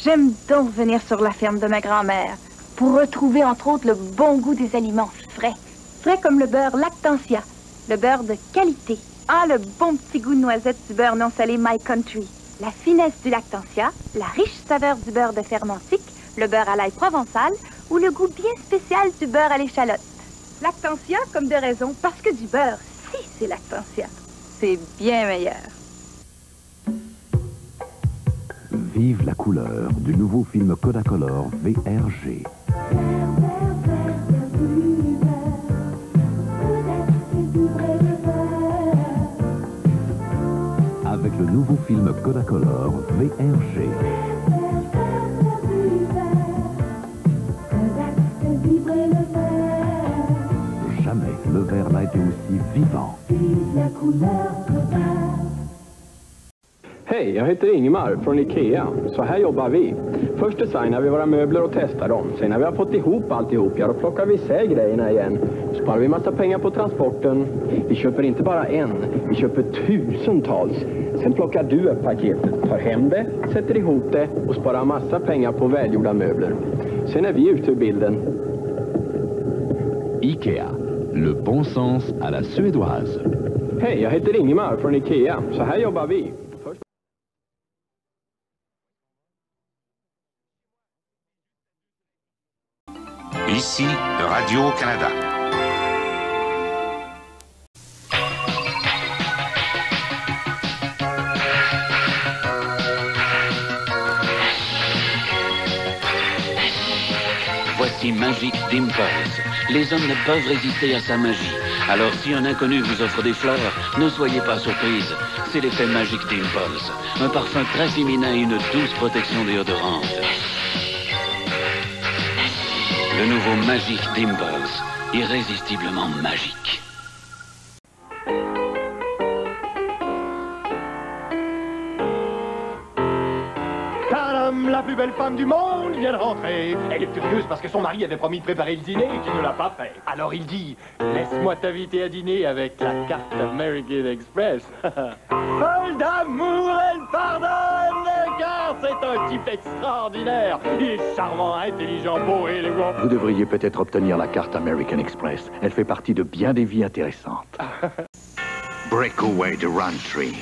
J'aime donc venir sur la ferme de ma grand-mère pour retrouver entre autres le bon goût des aliments frais. Frais comme le beurre Lactantia, le beurre de qualité. Ah, le bon petit goût de noisette du beurre non salé My Country. La finesse du Lactantia, la riche saveur du beurre de Fermentique, le beurre à l'ail provençal ou le goût bien spécial du beurre à l'échalote. Lactantia comme de raison, parce que du beurre, si c'est Lactantia, c'est bien meilleur. Vive la couleur du nouveau film Kodacolor VRG. Avec le nouveau film Kodacolor VRG. Jamais le vert n'a été aussi vivant. Vive la couleur Kodak. Hej, jag heter Ingemar från Ikea. Så här jobbar vi. Först designar vi våra möbler och testar dem. Sen när vi har fått ihop alltihop, ja, då plockar vi isär grejerna igen. Då sparar vi massa pengar på transporten. Vi köper inte bara en, vi köper tusentals. Sen plockar du upp paketet, tar hem det, sätter ihop det och sparar massa pengar på välgjorda möbler. Sen är vi ute ur bilden. Ikea, le bon sens à la suédoise. Hej, jag heter Ingemar från Ikea. Så här jobbar vi. Ici, Radio-Canada. Voici Magic Dimples. Les hommes ne peuvent résister à sa magie. Alors si un inconnu vous offre des fleurs, ne soyez pas surprise. C'est l'effet Magic Dimples. Un parfum très féminin et une douce protection déodorante. Le nouveau Magic Dimples, irrésistiblement magique. Tadam, la plus belle femme du monde vient de rentrer. Elle est furieuse parce que son mari avait promis de préparer le dîner et qu'il ne l'a pas fait. Alors il dit, laisse-moi t'inviter à dîner avec la carte American Express. Folle d'amour, elle pardonne, car c'est un type extraordinaire. Il est charmant, intelligent, beau et élégant. Vous devriez peut-être obtenir la carte American Express. Elle fait partie de bien des vies intéressantes. Breakaway de Roundtree.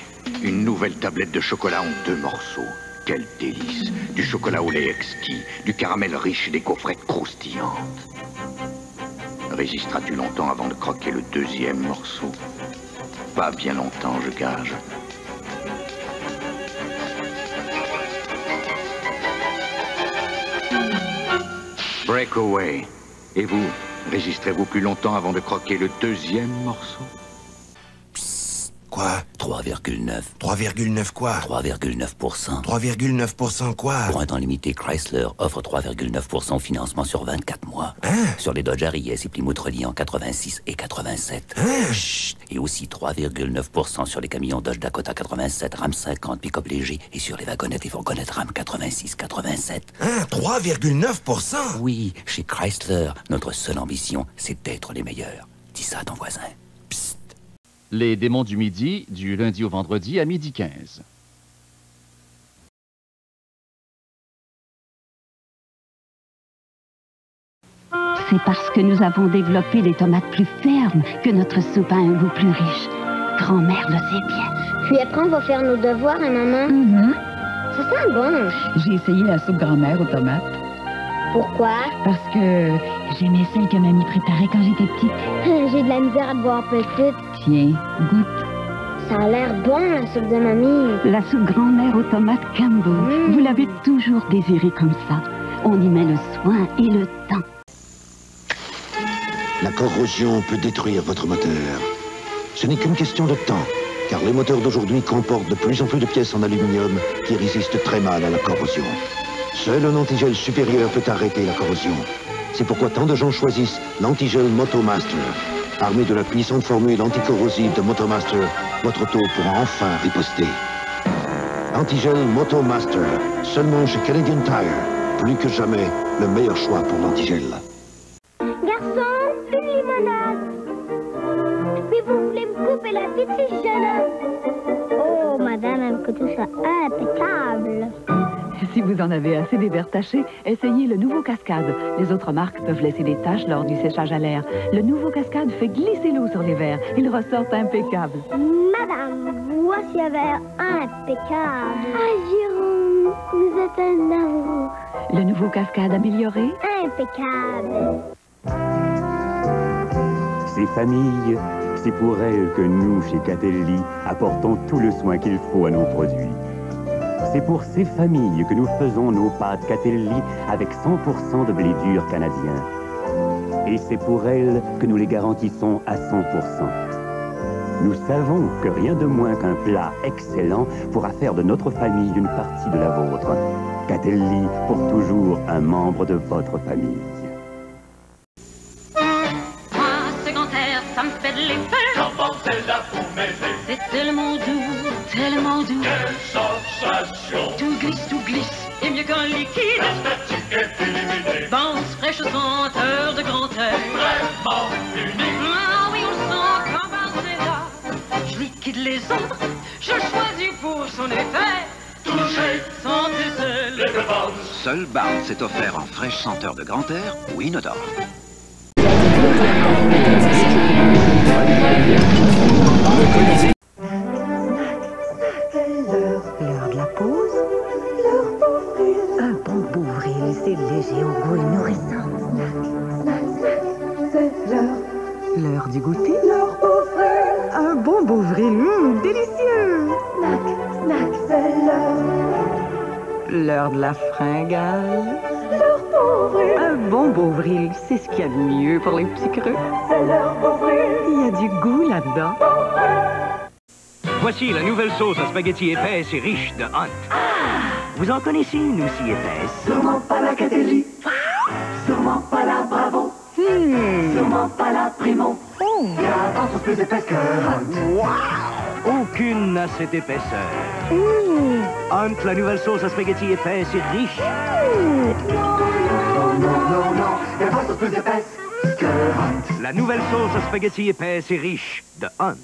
Une nouvelle tablette de chocolat en 2 morceaux. Quel délice! Du chocolat au lait exquis, du caramel riche et des gaufrettes croustillantes. Résisteras-tu longtemps avant de croquer le 2e morceau? Pas bien longtemps, je gage. Breakaway. Et vous, résisterez-vous plus longtemps avant de croquer le 2e morceau? Quoi? 3,9. 3,9 quoi? 3,9%. 3,9% quoi? Pour un temps limité, Chrysler offre 3,9% au financement sur 24 mois. Hein? Sur les Dodge Harrier et Plymouth Reliant 86 et 87. Hein? Chut. Et aussi 3,9% sur les camions Dodge Dakota 87, Ram 50, pick-up léger et sur les wagonnettes et fourgonnettes Ram 86, 87. Hein? 3,9%? Oui, chez Chrysler, notre seule ambition, c'est d'être les meilleurs. Dis ça à ton voisin. Les démons du midi, du lundi au vendredi à 12h15. C'est parce que nous avons développé des tomates plus fermes que notre soupe a un goût plus riche. Grand-mère le sait bien. Puis après, on va faire nos devoirs, hein, maman? Ça sent bon. J'ai essayé la soupe grand-mère aux tomates. Pourquoi? Parce que j'aimais celle que mamie préparait quand j'étais petite. J'ai de la misère à te voir petite. Tiens, goûte. Ça a l'air bon, la soupe de mamie. La soupe grand-mère aux tomates Campbell. Vous l'avez toujours désirée comme ça. On y met le soin et le temps. La corrosion peut détruire votre moteur. Ce n'est qu'une question de temps, car les moteurs d'aujourd'hui comportent de plus en plus de pièces en aluminium qui résistent très mal à la corrosion. Seul un antigel supérieur peut arrêter la corrosion. C'est pourquoi tant de gens choisissent l'antigel Motomaster. Armé de la puissante formule anticorrosive de Motomaster, votre auto pourra enfin riposter. Antigel Motomaster, seulement chez Canadian Tire. Plus que jamais, le meilleur choix pour l'antigel. Garçon, une limonade. Mais vous voulez me couper la petite jeune homme? Oh, madame aime que tout ça impeccable. Si vous en avez assez des verres tachés, essayez le nouveau Cascade. Les autres marques peuvent laisser des taches lors du séchage à l'air. Le nouveau Cascade fait glisser l'eau sur les verres. Ils ressortent impeccables. Madame, voici un verre impeccable. Ah, Jérôme, vous êtes un amour. Le nouveau Cascade amélioré? Impeccable. Ces familles, c'est pour elles que nous, chez Catelli, apportons tout le soin qu'il faut à nos produits. C'est pour ces familles que nous faisons nos pâtes Catelli avec 100% de blé dur canadien. Et c'est pour elles que nous les garantissons à 100%. Nous savons que rien de moins qu'un plat excellent pourra faire de notre famille une partie de la vôtre. Catelli, pour toujours un membre de votre famille. Moi, secondaire, ça me fait de l'effet. J'en Zelda pour m'aider. C'est tellement doux, tellement doux. Quelle sensation. Tout glisse, et mieux qu'un liquide. La statique est éliminée. Bounce fraîche senteur de grand air. Vraiment unique. Ah oui, on le sent comme un Zelda. Je liquide les autres, je choisis pour son effet. Toucher, sentir seul. Les Bounce. Seul Bounce est offert en fraîche senteur de grand air ou inodore. L'heure de la pause. Un bon Bovril, c'est léger au goût et nourrissant. C'est l'heure du goûter. Un bon Bovril, délicieux. C'est l'heure de la fringale. Un bon Bovril, c'est ce qu'il y a de mieux pour les petits creux. Il y a du goût là-dedans. Voici la nouvelle sauce à spaghetti épaisse et riche de Hunt. Vous en connaissez une aussi épaisse? Sûrement pas la Catelli. Sûrement pas la Bravo. Sûrement pas la Primo. Il y a d'autres plus épaisses que Hunt. Aucune n'a cette épaisseur. Hunt, la nouvelle sauce à spaghetti épaisse et riche. Non, il y a d'autres plus épaisses que Hunt. La nouvelle sauce à spaghetti épaisse et riche de Hunt.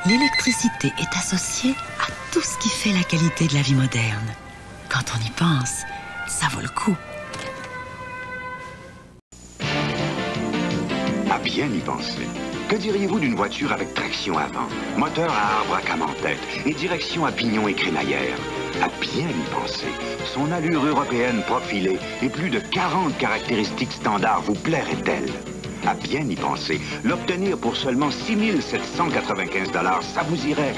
L'électricité est associée à tout ce qui fait la qualité de la vie moderne. Quand on y pense, ça vaut le coup. À bien y penser. Que diriez-vous d'une voiture avec traction avant, moteur à arbre à cam en tête et direction à pignon et crémaillère? À bien y penser, son allure européenne profilée et plus de 40 caractéristiques standards vous plairaient-elles? À bien y penser, l'obtenir pour seulement 6 795 $, ça vous irait?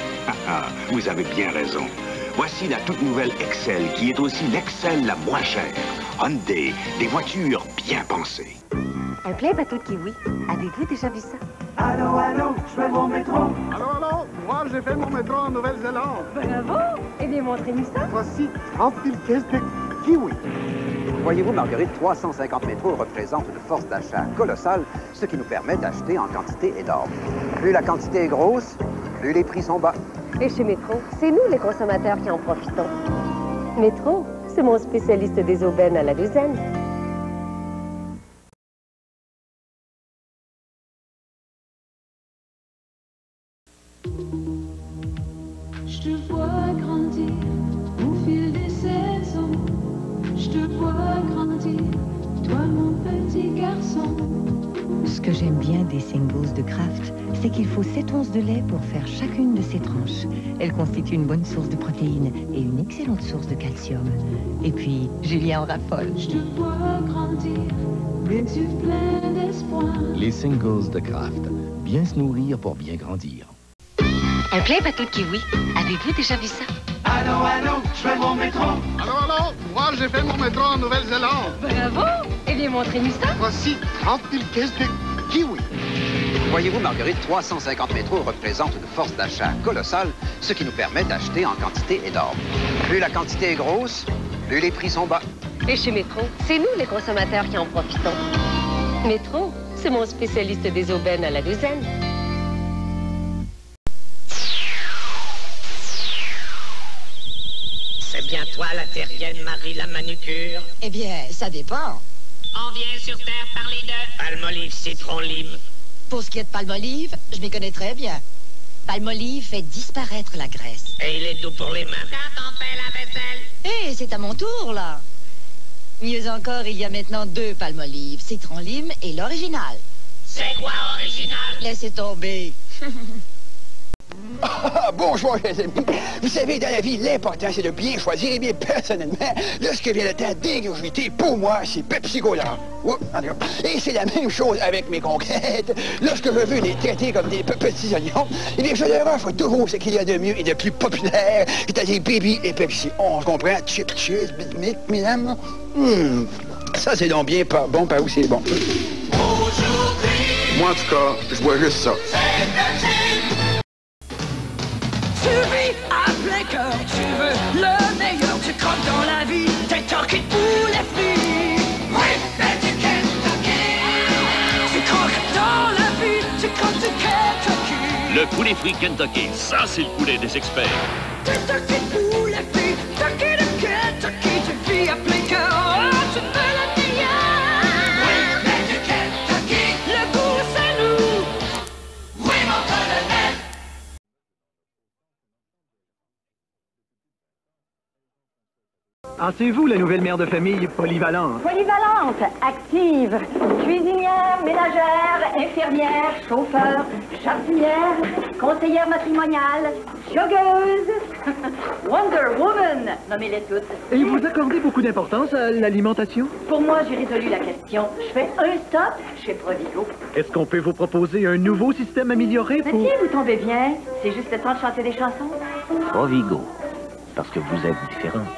Vous avez bien raison. Voici la toute nouvelle Excel, qui est aussi l'Excel la moins chère. Hyundai, des voitures bien pensées. Un plein bateau de kiwi. Avez-vous déjà vu ça? Allô, je fais mon métro. Allô, moi j'ai fait mon métro en Nouvelle-Zélande. Bravo! Eh bien, montrez-nous ça. Voici 30 000 caisses de kiwi. Voyez-vous, Marguerite, 350 métros représentent une force d'achat colossale, ce qui nous permet d'acheter en quantité énorme. Plus la quantité est grosse, plus les prix sont bas. Et chez Métro, c'est nous les consommateurs qui en profitons. Métro, c'est mon spécialiste des aubaines à la douzaine. Je te vois grandir au fil des saisons. Je te vois grandir Ce que j'aime bien des singles de Kraft, c'est qu'il faut 7 onces de lait pour faire chacune de ces tranches. Elles constituent une bonne source de protéines et une excellente source de calcium. Et puis, Julien en raffole. Je te vois grandir, es-tu plein d'espoir? Les singles de Kraft. Bien se nourrir pour bien grandir. Un plein bateau de kiwi. Avez-vous déjà vu ça? Allô, allô, je fais mon métro. Allô, moi j'ai fait mon métro en Nouvelle-Zélande. Bravo! Eh bien, montrez-nous ça. Voici 30 000 caisses de kiwi. Voyez-vous, Marguerite, 350 métros représentent une force d'achat colossale, ce qui nous permet d'acheter en quantité énorme. Plus la quantité est grosse, plus les prix sont bas. Et chez Métro, c'est nous les consommateurs qui en profitons. Métro, c'est mon spécialiste des aubaines à la douzaine. C'est bien toi la terrienne Marie la manucure? Eh bien, ça dépend. On vient sur Terre parler de palmolive, citron, lime. Pour ce qui est de palmolive, je m'y connais très bien. Palmolive fait disparaître la graisse. Et il est doux pour les mains. Quand on fait la vaisselle. Hé, c'est à mon tour, là. Mieux encore, il y a maintenant 2 palmolives, citron lime et l'original. C'est quoi original? Laissez tomber. Bonjour, les amis. Vous savez, dans la vie, l'important, c'est de bien choisir. Et bien, personnellement, lorsque vient le temps d'ingurgiter, pour moi, c'est Pepsi Cola. Et c'est la même chose avec mes conquêtes. Lorsque je veux les traiter comme des petits oignons, eh bien, je leur offre toujours ce qu'il y a de mieux et de plus populaire, c'est-à-dire Baby et Pepsi. On se comprend? Chip, cheese, mesdames. Ça, c'est donc bien pas bon, par où c'est bon. Moi, en tout cas, je vois juste ça. Tu vis à plein cœur, tu veux le meilleur, tu croques dans la vie, t'es turkey ou les filles. Oui, mais du Kentucky. Tu croques dans la vie, tu croques du Kentucky. Le poulet frit Kentucky, ça c'est le poulet des experts. T'es turkey ou les filles, turkey de Kentucky, tu vis à plein cœur, oh, tu veux le meilleur. Oui, mais du Kentucky. Le goût c'est nous. Oui, mon colonel. Ah, c'est vous, la nouvelle mère de famille polyvalente. Polyvalente, active, cuisinière, ménagère, infirmière, chauffeur, jardinière, conseillère matrimoniale, joggeuse, Wonder Woman, nommez-les toutes. Et vous accordez beaucoup d'importance à l'alimentation? Pour moi, j'ai résolu la question. Je fais un stop chez Provigo. Est-ce qu'on peut vous proposer un nouveau système amélioré Mais pour... si, vous tombez bien. C'est juste le temps de chanter des chansons. Provigo, parce que vous êtes différente.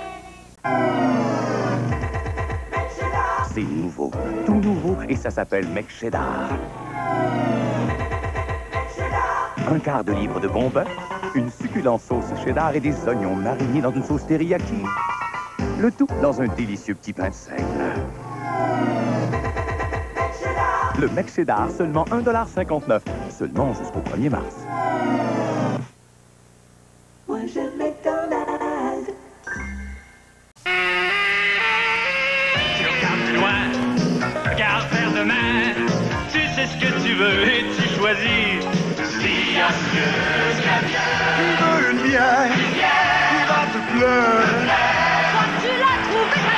C'est nouveau, tout nouveau, et ça s'appelle Mec Cheddar. Un quart de livre de bon bœuf, une succulente sauce cheddar et des oignons marinés dans une sauce teriyaki. Le tout dans un délicieux petit pain de seigle. Le Mec Cheddar, seulement 1,59 $, seulement jusqu'au 1er mars. Moi j'aime McDonald's. Tu regardes de loin, regarde vers demain. Tu sais ce que tu veux et tu choisis. S'il y a mieux, s'il y a bien. Tu veux une bière, il va te pleurer. Quand tu l'as trouvé,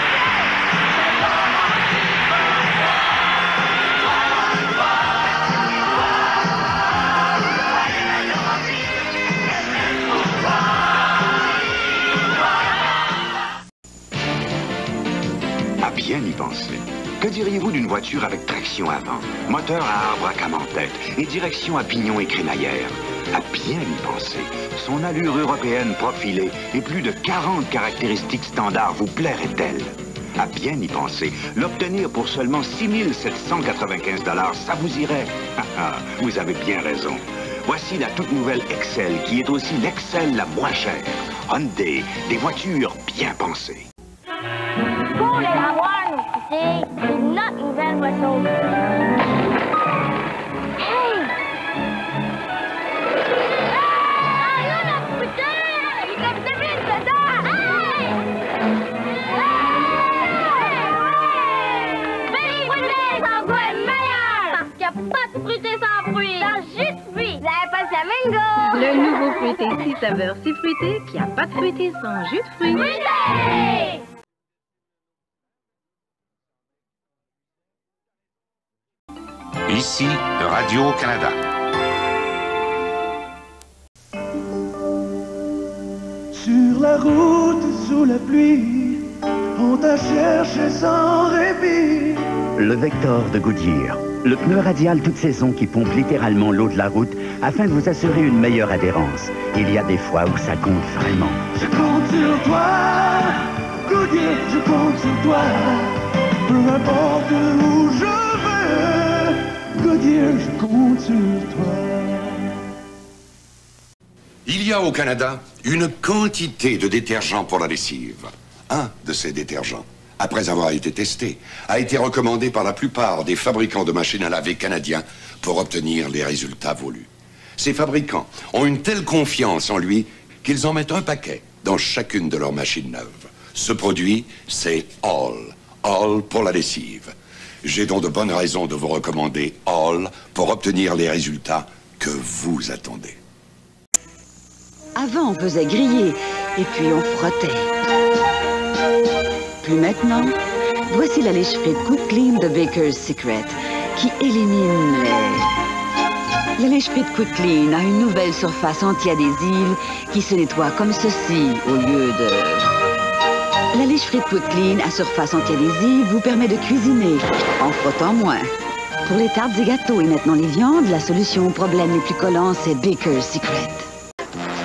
À bien y penser. Que diriez-vous d'une voiture avec traction avant, moteur à arbre à cam en tête et direction à pignon et crémaillère? À bien y penser, son allure européenne profilée et plus de 40 caractéristiques standards vous plairaient-elles? À bien y penser, l'obtenir pour seulement 6 795 $, ça vous irait? Vous avez bien raison. Voici la toute nouvelle Excel, qui est aussi l'Excel la moins chère. Hyundai, des voitures bien pensées. Pour les Hawaii, tu sais, c'est notre nouvelle voiture. Hey! Ah, là, notre putain! Il comme 2000 dedans! Hey! Hey! Fruité sans goût est meilleur! Parce qu'il n'y a pas de fruité sans fruits! Sans jus de fruits! Vous avez pas Flamingo! Le nouveau fruité 6 saveurs si fruité qui a pas de fruité sans jus de fruits. Fruité! Ici, Radio-Canada. Sur la route, sous la pluie, on t'a cherché sans répit. Le Vector de Goodyear. Le pneu radial toute saison qui pompe littéralement l'eau de la route afin de vous assurer une meilleure adhérence. Il y a des fois où ça compte vraiment. Je compte sur toi, Goodyear, je compte sur toi. Peu importe où je vais, Goodyear, je compte sur toi. Il y a au Canada une quantité de détergents pour la lessive. Un de ces détergents, après avoir été testé, a été recommandé par la plupart des fabricants de machines à laver canadiens pour obtenir les résultats voulus. Ces fabricants ont une telle confiance en lui qu'ils en mettent un paquet dans chacune de leurs machines neuves. Ce produit, c'est All. All pour la lessive. J'ai donc de bonnes raisons de vous recommander All pour obtenir les résultats que vous attendez. Avant, on faisait griller, et puis on frottait. Puis maintenant, voici la lèche-frite Quick Clean de Baker's Secret, qui élimine les... La lèche-frite Quick Clean a une nouvelle surface anti-adhésive qui se nettoie comme ceci, au lieu de... La lèche-frite Quick Clean à surface anti-adhésive vous permet de cuisiner, en frottant moins. Pour les tartes et gâteaux et maintenant les viandes, la solution aux problèmes les plus collants, c'est Baker's Secret.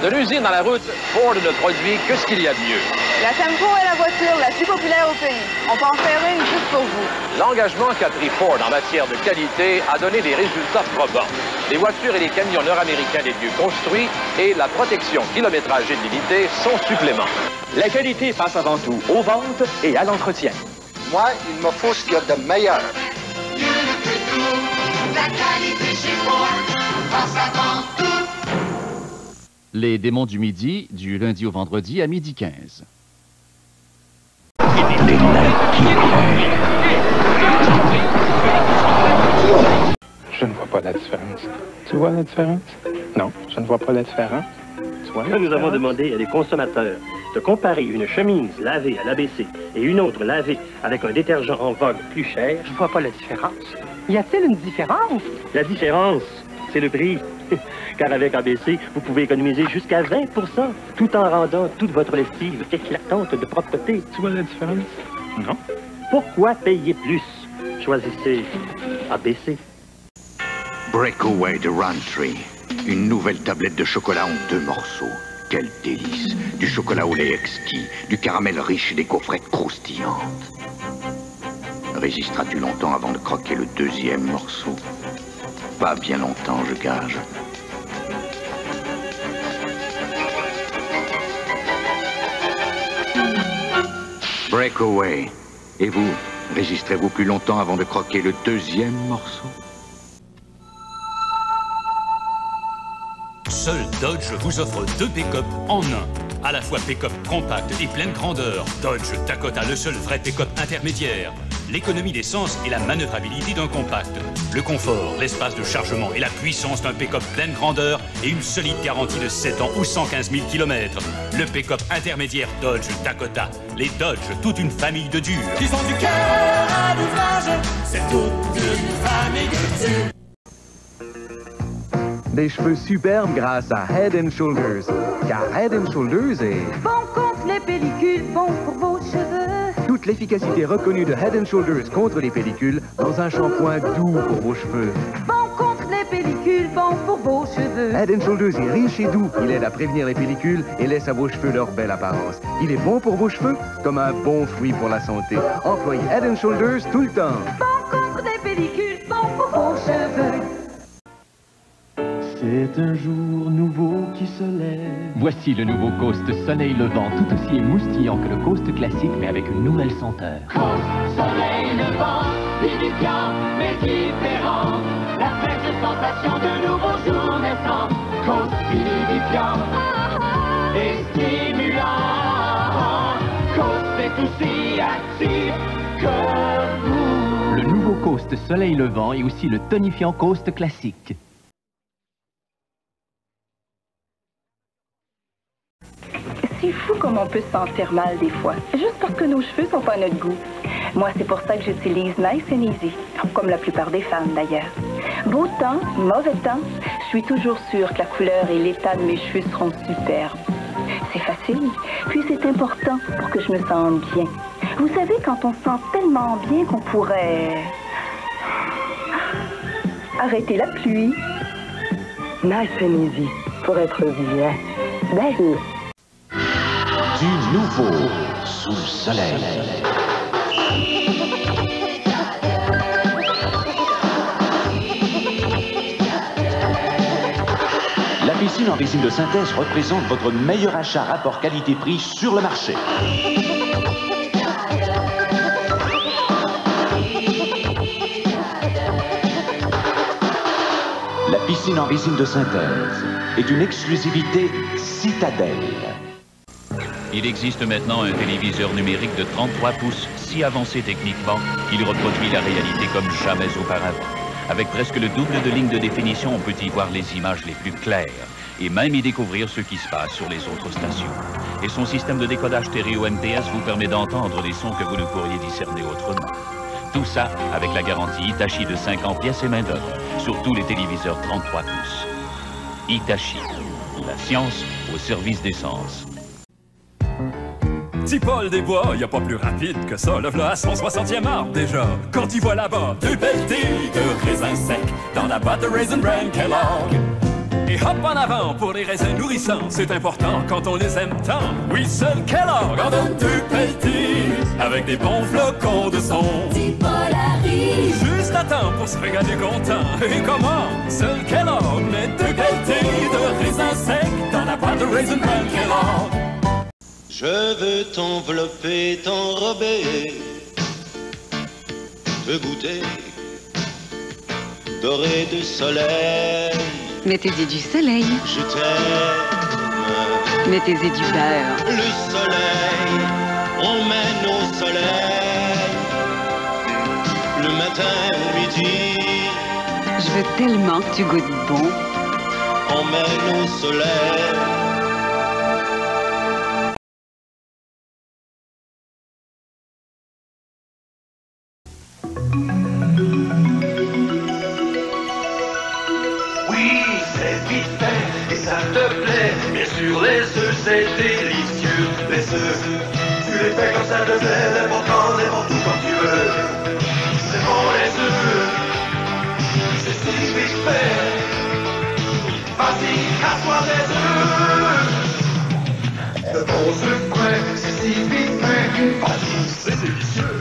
De l'usine à la route, Ford ne produit que ce qu'il y a de mieux. La Tempo est la voiture la plus populaire au pays. On peut en faire une juste pour vous. L'engagement qu'a pris Ford en matière de qualité a donné des résultats probants. Les voitures et les camions nord-américains les mieux construits et la protection kilométrage illimitée sont suppléments. La qualité passe avant tout aux ventes et à l'entretien. Moi, il me faut ce qu'il y a de meilleur. La qualité chez Ford passe avant tout. Les Démons du Midi, du lundi au vendredi à 12h15. Je ne vois pas la différence. Tu vois la différence? Non, je ne vois pas la différence. Tu vois Nous avons demandé à des consommateurs de comparer une chemise lavée à l'ABC et une autre lavée avec un détergent en vogue plus cher. Je ne vois pas la différence. Y a-t-il une différence? La différence, c'est le prix. Car avec ABC, vous pouvez économiser jusqu'à 20% tout en rendant toute votre lessive éclatante de propreté. Tu vois la différence? Non. Pourquoi payer plus? Choisissez ABC. Breakaway de Roundtree. Une nouvelle tablette de chocolat en 2 morceaux. Quel délice! Du chocolat au lait exquis, du caramel riche et des gaufrettes croustillantes. Résisteras-tu longtemps avant de croquer le 2e morceau? Pas bien longtemps, je gage. Breakaway. Et vous, résisterez-vous plus longtemps avant de croquer le 2e morceau? Seul Dodge vous offre 2 pick-up en un. À la fois pick-up compact et pleine grandeur. Dodge Dakota, le seul vrai pick-up intermédiaire. L'économie d'essence et la manœuvrabilité d'un compact. Le confort, l'espace de chargement et la puissance d'un pick-up pleine grandeur et une solide garantie de 7 ans ou 115 000 km. Le pick-up intermédiaire Dodge Dakota. Les Dodge, toute une famille de durs. Qui sont du cœur à l'ouvrage, c'est toute une famille de durs. Des cheveux superbes grâce à Head & Shoulders. Car Head & Shoulders est... Bon contre les pellicules, bon pour vos cheveux. Toute l'efficacité reconnue de Head & Shoulders contre les pellicules dans un shampoing doux pour vos cheveux. Bon contre les pellicules, bon pour vos cheveux. Head & Shoulders est riche et doux. Il aide à prévenir les pellicules et laisse à vos cheveux leur belle apparence. Il est bon pour vos cheveux comme un bon fruit pour la santé. Employez Head & Shoulders tout le temps. Bon contre les pellicules, bon pour vos cheveux. C'est un jour nouveau qui se lève. Voici le nouveau Coast Soleil Levant, tout aussi émoustillant que le Coast classique, mais avec une nouvelle senteur. Coast Soleil Levant, vivifiant mais différent. La fraîche sensation de nouveaux jours naissants. Coast vivifiant et stimulant. Coast est aussi actif que vous. Le nouveau Coast Soleil Levant et aussi le tonifiant Coast classique. C'est fou comme on peut se sentir mal des fois, juste parce que nos cheveux sont pas à notre goût. Moi, c'est pour ça que j'utilise Nice & Easy, comme la plupart des femmes d'ailleurs. Beau temps, mauvais temps, je suis toujours sûre que la couleur et l'état de mes cheveux seront superbes. C'est facile, puis c'est important pour que je me sente bien. Vous savez, quand on se sent tellement bien qu'on pourrait... arrêter la pluie. Nice and easy, pour être bien belle. Du nouveau sous le soleil. La piscine en résine de synthèse représente votre meilleur achat rapport qualité-prix sur le marché. La piscine en résine de synthèse est une exclusivité Citadelle. Il existe maintenant un téléviseur numérique de 33 pouces, si avancé techniquement qu'il reproduit la réalité comme jamais auparavant. Avec presque le double de lignes de définition, on peut y voir les images les plus claires et même y découvrir ce qui se passe sur les autres stations. Et son système de décodage stéréo MTS vous permet d'entendre des sons que vous ne pourriez discerner autrement. Tout ça avec la garantie Hitachi de 50 pièces et main-d'œuvre sur tous les téléviseurs 33 pouces. Hitachi, la science au service des sens. Petit Paul des Bois, y a pas plus rapide que ça. Le v'là à son 60e arbre déjà. Quand il voit là-bas 2 belles tiges de raisins secs dans la boîte de Raisin Bran Kellogg. Et hop en avant pour les raisins nourrissants. C'est important quand on les aime tant. Oui, seul Kellogg en donne 2 belles tiges avec des bons flocons de son. Petit Paul arrive. Juste à temps pour se régaler content. Et comment? Seul Kellogg met 2 belles tiges de raisins secs dans la boîte de Raisin Bran Kellogg. Je veux t'envelopper, t'enrober, te goûter, doré de soleil. Mettez-y du soleil. Je t'aime. Mettez-y du beurre. Le soleil, on mène au soleil. Le matin au midi. Je veux tellement que tu goûtes bon. On mène au soleil. Sur les œufs, c'est délicieux. Les œufs, tu les fais comme ça te plaît, l'important, n'importe où quand tu veux. C'est bon les œufs, c'est si vite fait. Vas-y, casse-toi des œufs. De bons œufs frais, c'est si vite fait. Vas-y, c'est délicieux.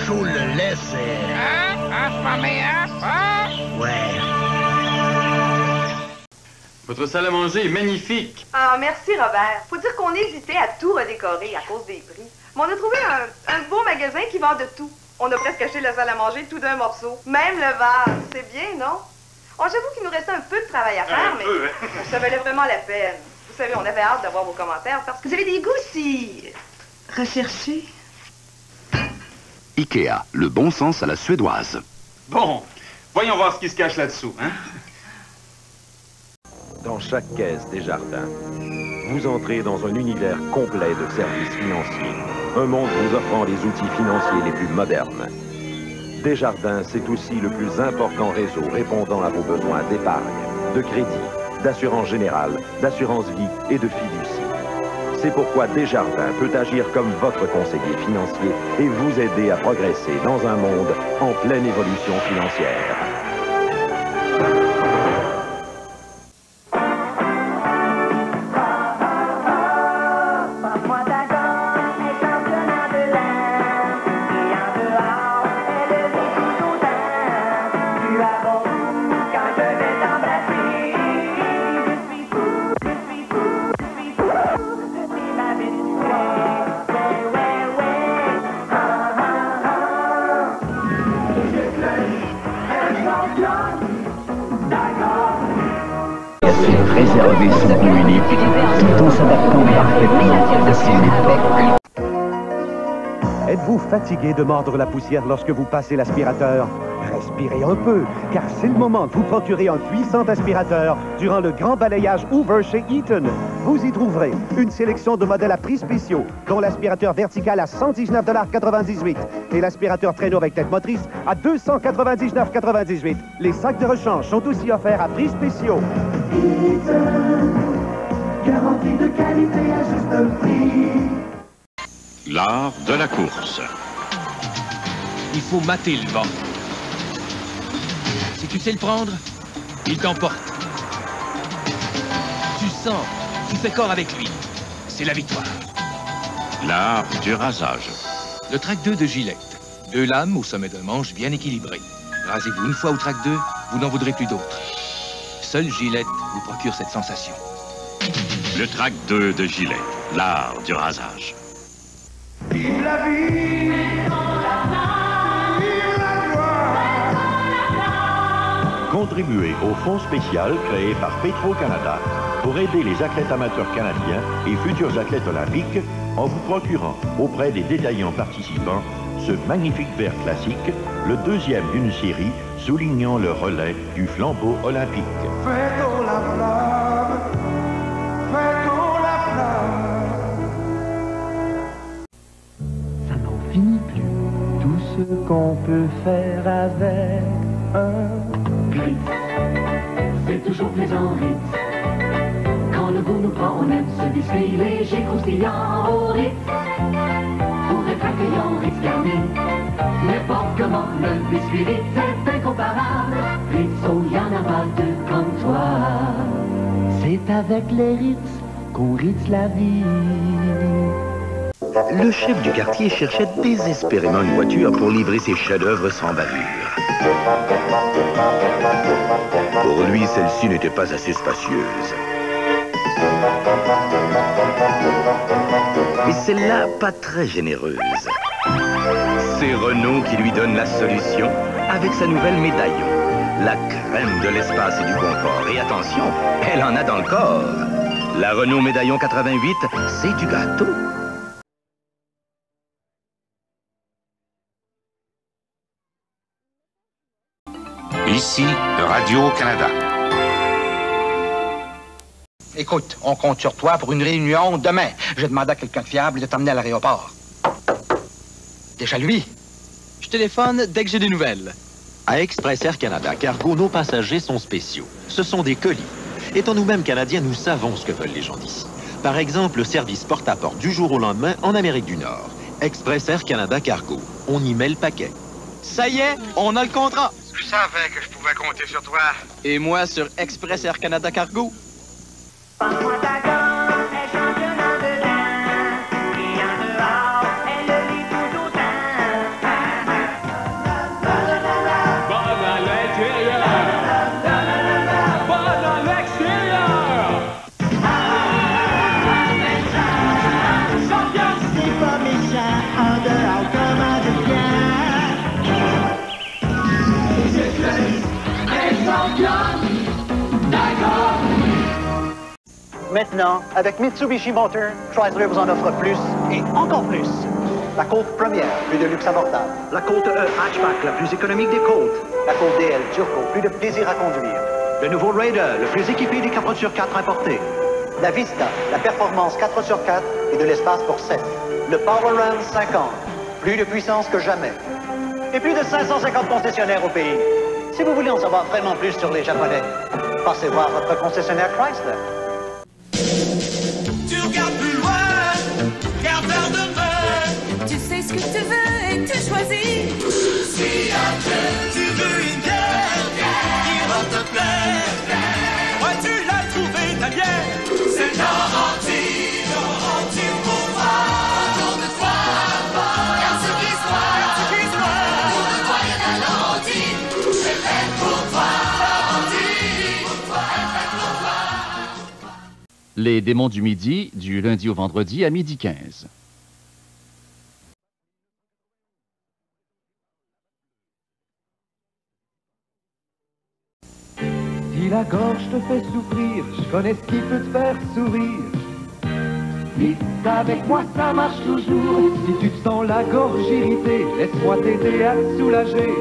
Le lait, c'est... Ouais. Votre salle à manger est magnifique. Ah, merci, Robert. Faut dire qu'on hésitait à tout redécorer à cause des prix. Mais on a trouvé un beau magasin qui vend de tout. On a presque acheté la salle à manger tout d'un morceau. Même le vase. C'est bien, non? Oh, j'avoue qu'il nous restait un peu de travail à faire, mais ça valait vraiment la peine. Vous savez, on avait hâte d'avoir vos commentaires parce que vous avez des goûts si... recherchés. Ikea, le bon sens à la suédoise. Bon, voyons voir ce qui se cache là-dessous, hein? Dans chaque caisse Desjardins, vous entrez dans un univers complet de services financiers. Un monde vous offrant les outils financiers les plus modernes. Desjardins, c'est aussi le plus important réseau répondant à vos besoins d'épargne, de crédit, d'assurance générale, d'assurance vie et de fiducie. C'est pourquoi Desjardins peut agir comme votre conseiller financier et vous aider à progresser dans un monde en pleine évolution financière. Hey! préserver son goût unique tout en s'adaptant parfaitement à son époque. Êtes-vous fatigué de mordre la poussière lorsque vous passez l'aspirateur? Respirez un peu, car c'est le moment de vous procurer un puissant aspirateur durant le grand balayage Hoover chez Eaton. Vous y trouverez une sélection de modèles à prix spéciaux, dont l'aspirateur vertical à 119,98 $ et l'aspirateur traîneau avec tête motrice à 299,98 $. Les sacs de rechange sont aussi offerts à prix spéciaux. Eaton, garantie de qualité à juste prix. L'art de la course. Il faut mater le vent. Si tu sais le prendre, il t'emporte. Tu sens, tu fais corps avec lui. C'est la victoire. L'art du rasage. Le track 2 de Gillette. 2 lames au sommet d'un manche bien équilibré. Rasez-vous une fois au track 2, vous n'en voudrez plus d'autres. Seul Gillette vous procure cette sensation. Le track 2 de Gillette. L'art du rasage. Vive la vie, vive la gloire. Contribuez au fonds spécial créé par Petro-Canada pour aider les athlètes amateurs canadiens et futurs athlètes olympiques en vous procurant auprès des détaillants participants ce magnifique verre classique, le deuxième d'une série soulignant le relais du flambeau olympique. Fêtons la flamme, fêtons la flamme. Finit plus tout ce qu'on peut faire avec un Ritz, c'est toujours plaisant Ritz. Quand le goût nous prend, on aime ce biscuit léger, croustillant au Ritz. Pour être accueillant, Ritz garni. N'importe comment, le biscuit Ritz est incomparable. Ritz, oh, y'en a pas deux comme toi. C'est avec les Ritz qu'on ritz la vie. Le chef du quartier cherchait désespérément une voiture pour livrer ses chefs-d'œuvre sans bavure. Pour lui, celle-ci n'était pas assez spacieuse. Et celle-là, pas très généreuse. C'est Renault qui lui donne la solution avec sa nouvelle Médaillon. La crème de l'espace et du confort. Et attention, elle en a dans le corps. La Renault Médaillon 88, c'est du gâteau. Ici, Radio-Canada. Écoute, on compte sur toi pour une réunion demain. J'ai demandé à quelqu'un de fiable de t'emmener à l'aéroport. Déjà lui. Je téléphone dès que j'ai des nouvelles. À Express Air Canada Cargo, nos passagers sont spéciaux. Ce sont des colis. Étant nous-mêmes Canadiens, nous savons ce que veulent les gens d'ici. Par exemple, le service porte-à-porte du jour au lendemain en Amérique du Nord. Express Air Canada Cargo. On y met le paquet. Ça y est, on a le contrat. Je savais que je pouvais compter sur toi. Et moi sur Express Air Canada Cargo. Passe-moi ta gomme, elle change en dedans. Et en dehors, elle le lit tout autant. Bonne à l'intérieur. Bonne à l'extérieur. C'est pas méchant, en dehors comme en dedans. C'est clair, elles sont bonnes. D'accord. Maintenant, avec Mitsubishi Motors, Chrysler vous en offre plus et encore plus. La Colt première, plus de luxe abordable. La Colt E hatchback, la plus économique des Colts. La Colt DL Turbo, plus de plaisir à conduire. Le nouveau Raider, le plus équipé des 4x4 importés. La Vista, la performance 4x4 et de l'espace pour 7. Le Power Ram 50, plus de puissance que jamais. Et plus de 550 concessionnaires au pays. Si vous voulez en savoir vraiment plus sur les Japonais, passez voir votre concessionnaire Chrysler. Tu regardes plus loin, regarde vers demain. Tu sais ce que tu veux et tu choisis. Si tu veux une bière qui va te plaire, Ouais, tu l'as trouvé, ta bière. c'est Laurentide pour toi. Autour de toi, car ce qui soit, autour de toi, il y a de la Laurentide. C'est fait pour toi, Laurentide. Pour toi, fait pour toi. Les démons du midi, du lundi au vendredi à 12h15. Si la gorge te fait souffrir, je connais ce qui peut te faire sourire. Vite avec moi, ça marche toujours. Si tu te sens la gorge irritée, laisse-moi t'aider à te soulager.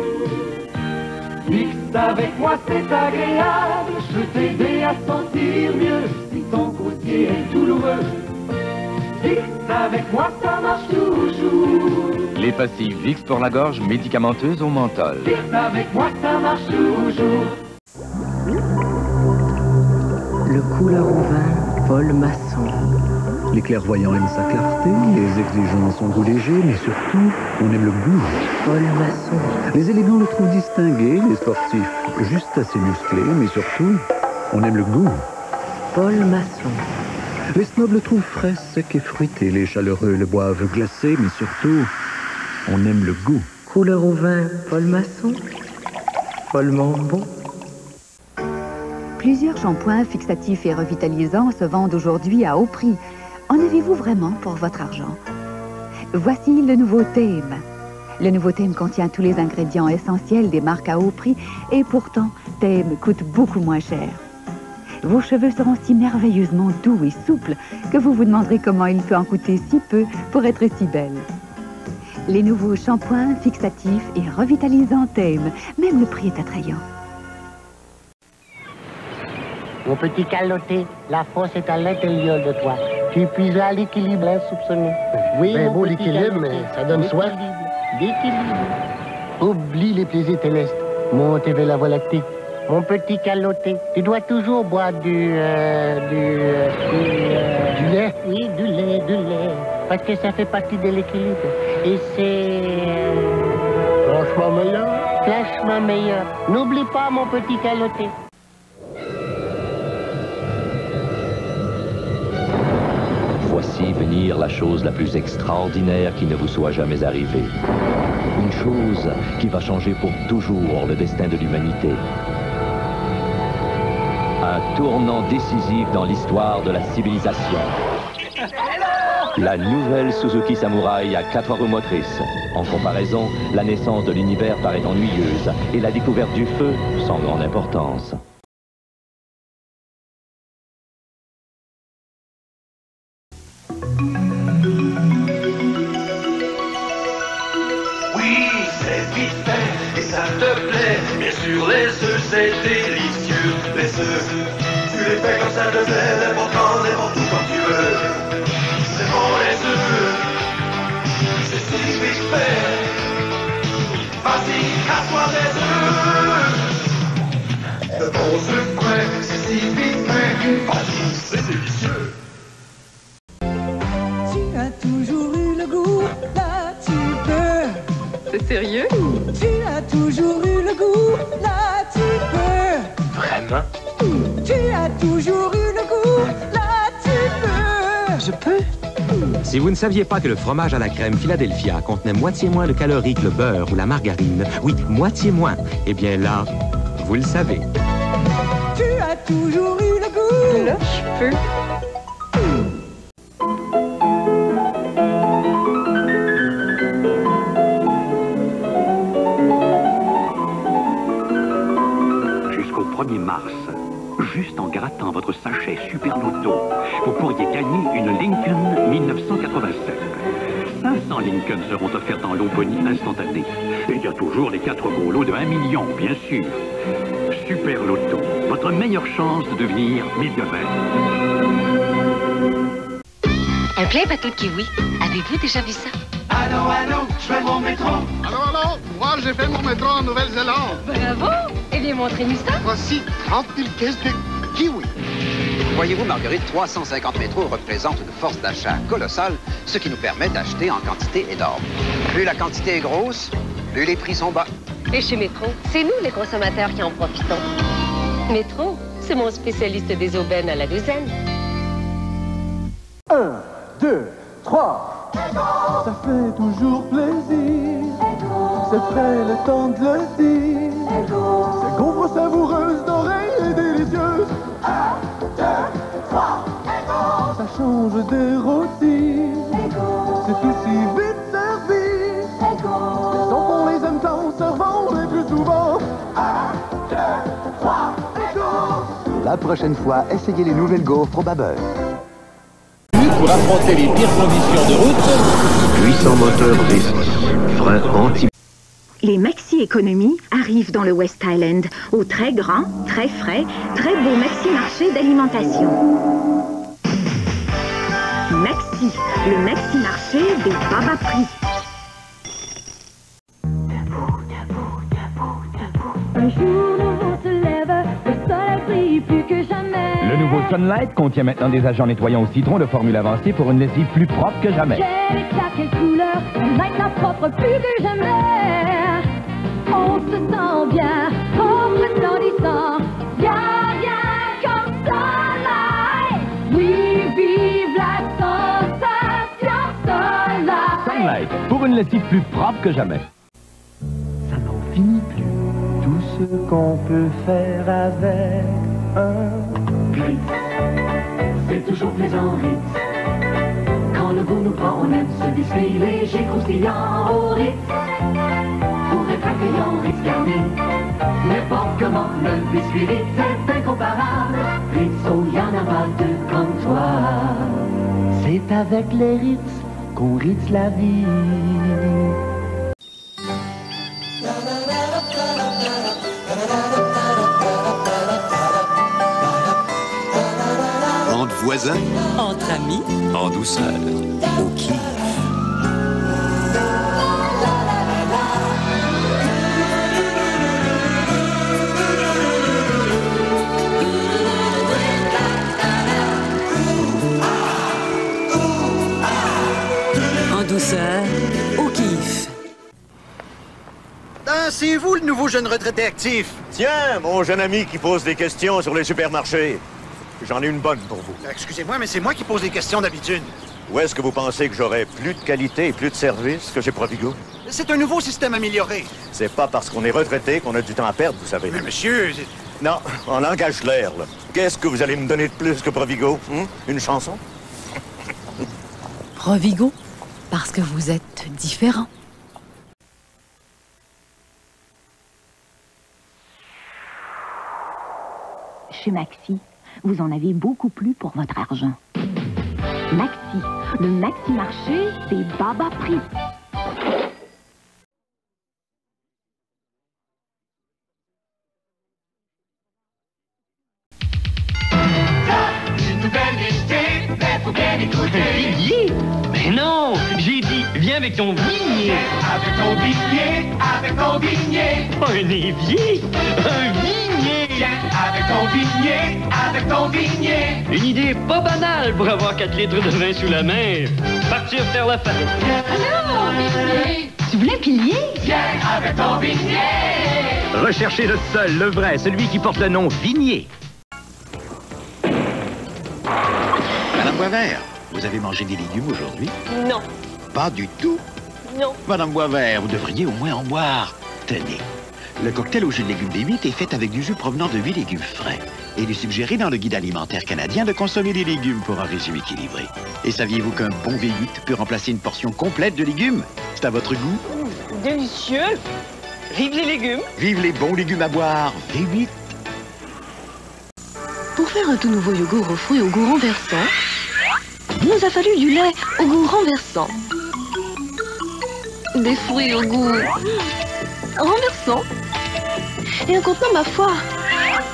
Vite avec moi, c'est agréable. Je veux t'aider à te sentir mieux. Si ton côté est douloureux, Vite avec moi, ça marche toujours. Les pastilles Vicks pour la gorge médicamenteuses au menthol. Vite avec moi, ça marche toujours. Le couleur au vin, Paul Masson. Les clairvoyants aiment sa clarté, les exigeants son goût léger, mais surtout, on aime le goût. Paul Masson. Les élégants le trouvent distingué, les sportifs juste assez musclés, mais surtout, on aime le goût. Paul Masson. Les snobs le trouvent frais, sec et fruité, les chaleureux le boivent glacé, mais surtout, on aime le goût. Couleur au vin, Paul Masson. Follement bon. Plusieurs shampoings fixatifs et revitalisants se vendent aujourd'hui à haut prix. En avez-vous vraiment pour votre argent? Voici le nouveau Thème. Le nouveau Thème contient tous les ingrédients essentiels des marques à haut prix et pourtant, Thème coûte beaucoup moins cher. Vos cheveux seront si merveilleusement doux et souples que vous vous demanderez comment il peut en coûter si peu pour être si belle. Les nouveaux shampoings fixatifs et revitalisants Thème, même le prix est attrayant. Mon petit caloté, la force est à l'intérieur de toi. Tu puiseras l'équilibre insoupçonné. Oui, ben beau l'équilibre, mais ça donne soif. L'équilibre. Oublie les plaisirs terrestres. Monte vers la voie lactée. Mon petit caloté, tu dois toujours boire du lait. Oui, du lait. Parce que ça fait partie de l'équilibre. Et c'est... franchement meilleur. Franchement meilleur. N'oublie pas, mon petit caloté. Voici venir la chose la plus extraordinaire qui ne vous soit jamais arrivée. Une chose qui va changer pour toujours le destin de l'humanité. Un tournant décisif dans l'histoire de la civilisation. La nouvelle Suzuki Samurai à 4 roues motrices. En comparaison, la naissance de l'univers paraît ennuyeuse et la découverte du feu sans grande importance. Oui, c'est vite fait et ça te plaît. Bien sûr, les œufs, c'est délicieux. Les œufs, tu les fais comme ça te plaît. N'importe où, quand tu veux. C'est bon, les œufs, c'est si vite fait. Vas-y, casse-toi des œufs. De bons œufs frais, c'est si vite fait. Vas-y, c'est délicieux. Tu as toujours eu le goût, là tu peux. C'est sérieux? Tu as toujours eu le goût, là tu peux. Vraiment? Tu as toujours eu le goût, là tu peux. Je peux? Si vous ne saviez pas que le fromage à la crème Philadelphia contenait moitié moins de calories que le beurre ou la margarine, oui, moitié moins, eh bien là, vous le savez. Tu as toujours eu le goût. Là, je peux. Jusqu'au 1er mars, juste en grattant votre sachet Super Loto, vous pourriez gagner une Lincoln 1987. 500 Lincoln seront offertes en lot boni instantané. Et il y a toujours les 4 gros lots de 1 million, bien sûr. Super Loto, votre meilleure chance de devenir millionnaire. Un plein bateau de kiwi. Avez-vous déjà vu ça? Allô, je fais mon métro. Allô, moi j'ai fait mon métro en Nouvelle-Zélande. Bravo! Eh bien, montrez-nous ça. Voici 30 000 caisses de kiwi. Voyez-vous, Marguerite, 350 métros représentent une force d'achat colossale, ce qui nous permet d'acheter en quantité énorme. Plus la quantité est grosse, plus les prix sont bas. Et chez Métro, c'est nous les consommateurs qui en profitons. Métro, c'est mon spécialiste des aubaines à la douzaine. 1, 2, 3. Ça fait toujours plaisir. C'est près le temps de le dire. C'est gaufre savoureuse, dorée et délicieuse. 1, 2, 3. Ça change des routines. C'est aussi vite servi. Les enfants les aiment tant, servant les plus souvent. 1, 2, 3. La prochaine fois, essayez les nouvelles gaufres Probabeur. Pour affronter les pires conditions de route. Puissant moteur V6, frein anti... Les Maxi Économie arrivent dans le West Island, au très grand, très frais, très beau Maxi marché d'alimentation. Maxi, le Maxi marché des bas bas prix. Un jour nouveau se lève, le soleil brille plus que jamais. Le nouveau Sunlight contient maintenant des agents nettoyants au citron de formule avancée pour une lessive plus propre que jamais. J'ai des claquettes couleurs, Sunlight la propre plus que jamais. On se sent bien, resplendissant, bien, bien comme Sunlight. Oui, vive la sensation Sunlight. Sunlight, pour une lessive plus propre que jamais. Ça n'en finit plus, tout ce qu'on peut faire avec un Ritz. C'est toujours plaisant, Ritz. Quand le goût nous prend, on aime ce biscuit léger, croustillant au Ritz. Pour être accueillant, Ritz garni. N'importe comment, le biscuit Ritz est incomparable. Ritz, oh, y'en a pas deux comme toi. C'est avec les Ritz qu'on ritz la vie. Entre voisins, entre amis, en douceur, au kiff. en douceur, au kiff. Ah, c'est vous le nouveau jeune retraité actif? Tiens, mon jeune ami qui pose des questions sur les supermarchés. J'en ai une bonne pour vous. Excusez-moi, mais c'est moi qui pose les questions d'habitude. Où est-ce que vous pensez que j'aurai plus de qualité et plus de service que chez Provigo? C'est un nouveau système amélioré. C'est pas parce qu'on est retraité qu'on a du temps à perdre, vous savez. Mais monsieur... Non, en langage clair, là. Qu'est-ce que vous allez me donner de plus que Provigo? Une chanson? Provigo, parce que vous êtes différent. Chez Maxi, vous en avez beaucoup plus pour votre argent. Maxi, le Maxi marché des bas bas prix. Une nouvelle idée, mais faut bien écouter. Vignier? Mais non, j'ai dit, viens avec ton vignier. Avec ton vignier, avec ton vignier. Un évier? Un vignier? Viens avec ton vignier, avec ton vignier. Une idée pas banale pour avoir 4 litres de vin sous la main. Partir faire la fête. Alors, vignier. Tu voulais un pilier? Viens avec ton vignier. Recherchez le seul, le vrai, celui qui porte le nom Vignier. Madame Boisvert, vous avez mangé des légumes aujourd'hui? Non. Pas du tout? Non. Madame Boisvert, vous devriez au moins en boire. Tenez. Le cocktail au jus de légumes B8 est fait avec du jus provenant de 8 légumes frais. Et il est suggéré dans le guide alimentaire canadien de consommer des légumes pour un régime équilibré. Et saviez-vous qu'un bon V8 peut remplacer une portion complète de légumes? C'est à votre goût? Délicieux. Vive les légumes. Vive les bons légumes à boire. V8. Pour faire un tout nouveau yogourt aux fruits au goût renversant, il nous a fallu du lait au goût renversant. Des fruits au goût renversant. Et un contenant, ma foi,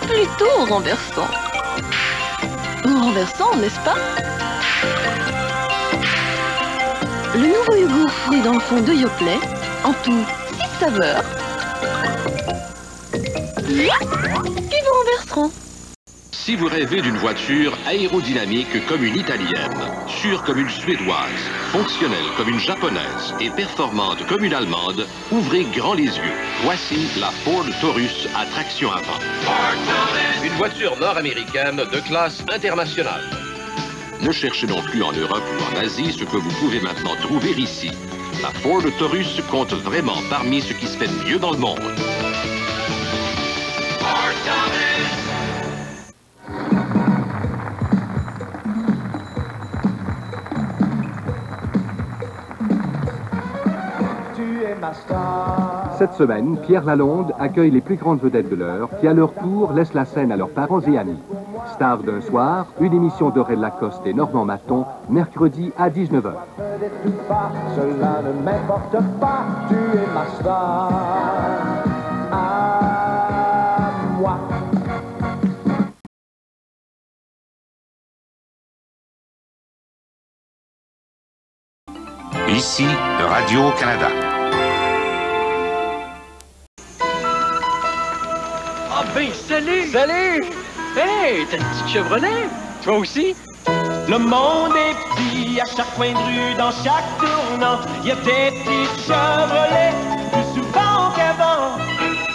plutôt renversant. Goût renversant, n'est-ce pas? Le nouveau yogourt fruit dans le fond de Yoplait, en tout 6 saveurs, qui vous renverseront. Si vous rêvez d'une voiture aérodynamique comme une italienne, sûre comme une suédoise, fonctionnelle comme une japonaise et performante comme une allemande, ouvrez grand les yeux. Voici la Ford Taurus à traction avant. Une voiture nord-américaine de classe internationale. Ne cherchez non plus en Europe ou en Asie ce que vous pouvez maintenant trouver ici. La Ford Taurus compte vraiment parmi ce qui se fait de mieux dans le monde. Cette semaine, Pierre Lalonde accueille les plus grandes vedettes de l'heure qui, à leur tour, laissent la scène à leurs parents et amis. Star d'un soir, une émission d'Aurel Lacoste et Normand Maton, mercredi à 19h. Cela ne m'importe pas, tu es ma star. À moi. Ici, Radio-Canada. Ah ben, salut! Salut! Hey, t'as une petite Chevrolet? Toi aussi? Le monde est petit, à chaque coin de rue, dans chaque tournant, il y a des petites Chevrolet, plus souvent qu'avant.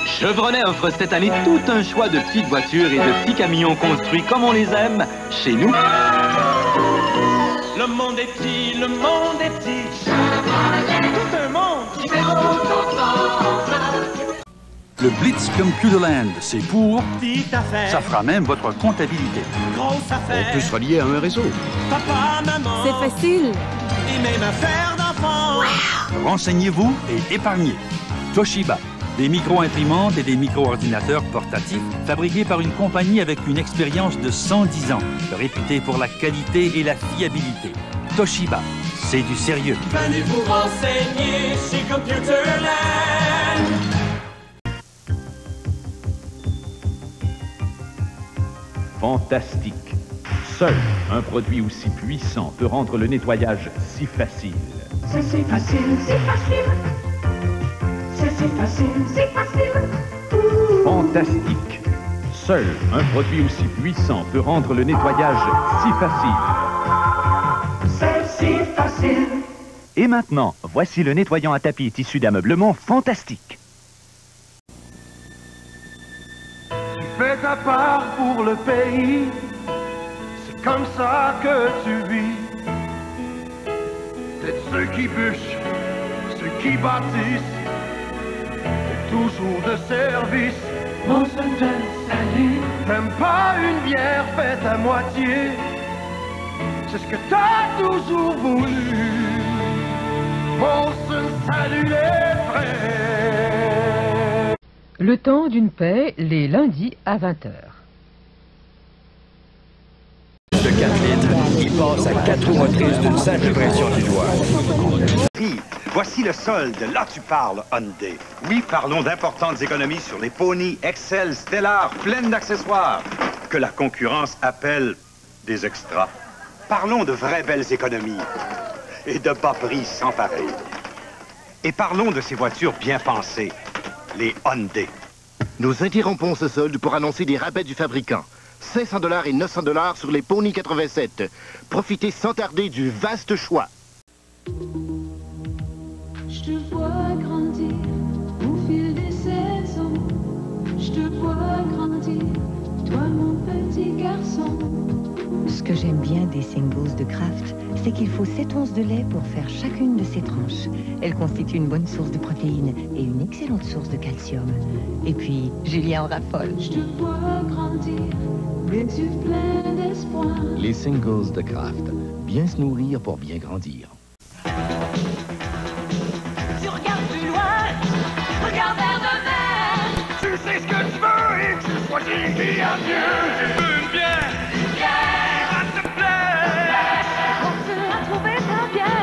Chevrolet offre cette année tout un choix de petites voitures et de petits camions construits comme on les aime chez nous. Le monde est petit, le monde est petit. Chevrolet, tout un monde qui fait tout autant. Le Blitz Computerland, c'est pour... Petite affaire. Ça fera même votre comptabilité. Grosse affaire. On peut se relier à un réseau. Papa, maman. C'est facile. Et même affaire d'enfant. Wow. Renseignez-vous et épargnez. Toshiba, des micro-imprimantes et des micro-ordinateurs portatifs fabriqués par une compagnie avec une expérience de 110 ans, réputée pour la qualité et la fiabilité. Toshiba, c'est du sérieux. Venez vous renseigner chez Computerland. Fantastique. Seul un produit aussi puissant peut rendre le nettoyage si facile. C'est si facile, c'est facile. C'est si facile, c'est facile. Fantastique. Seul un produit aussi puissant peut rendre le nettoyage si facile. C'est si facile. Et maintenant, voici le nettoyant à tapis tissu d'ameublement Fantastique. Fais ta part pour le pays, c'est comme ça que tu vis. T'es ceux qui bûchent, ceux qui bâtissent, t'es toujours de service. Monson te salue. T'aimes pas une bière faite à moitié, c'est ce que t'as toujours voulu. Monson salue les frères. Le temps d'une paix, les lundis à 20h. De 4 litres, il passe à 4 roues motrices d'une simple pression du doigt. Voici le solde. Là, tu parles, Hyundai. Oui, parlons d'importantes économies sur les ponies Excel, Stellar, pleines d'accessoires, que la concurrence appelle des extras. Parlons de vraies belles économies et de bas prix sans pareil. Et parlons de ces voitures bien pensées, les Hyundai. Nous interrompons ce solde pour annoncer des rabais du fabricant. 500 $ et 900 $ sur les Pony 87. Profitez sans tarder du vaste choix. Je te vois grandir au fil des saisons. Je te vois grandir, toi mon petit garçon. Ce que j'aime bien des singles de Kraft, c'est qu'il faut 7 onces de lait pour faire chacune de ces tranches. Elle constitue une bonne source de protéines et une excellente source de calcium. Et puis, Julien en raffole. Je te vois grandir, les yeux pleins d'espoir. Les singles de Kraft. Bien se nourrir pour bien grandir. Tu regardes plus loin, regarde vers devant. Tu sais ce que tu veux et tu choisis qui a mieux. Tu veux une bière, s'il te plaît. On peut retrouver ta bière.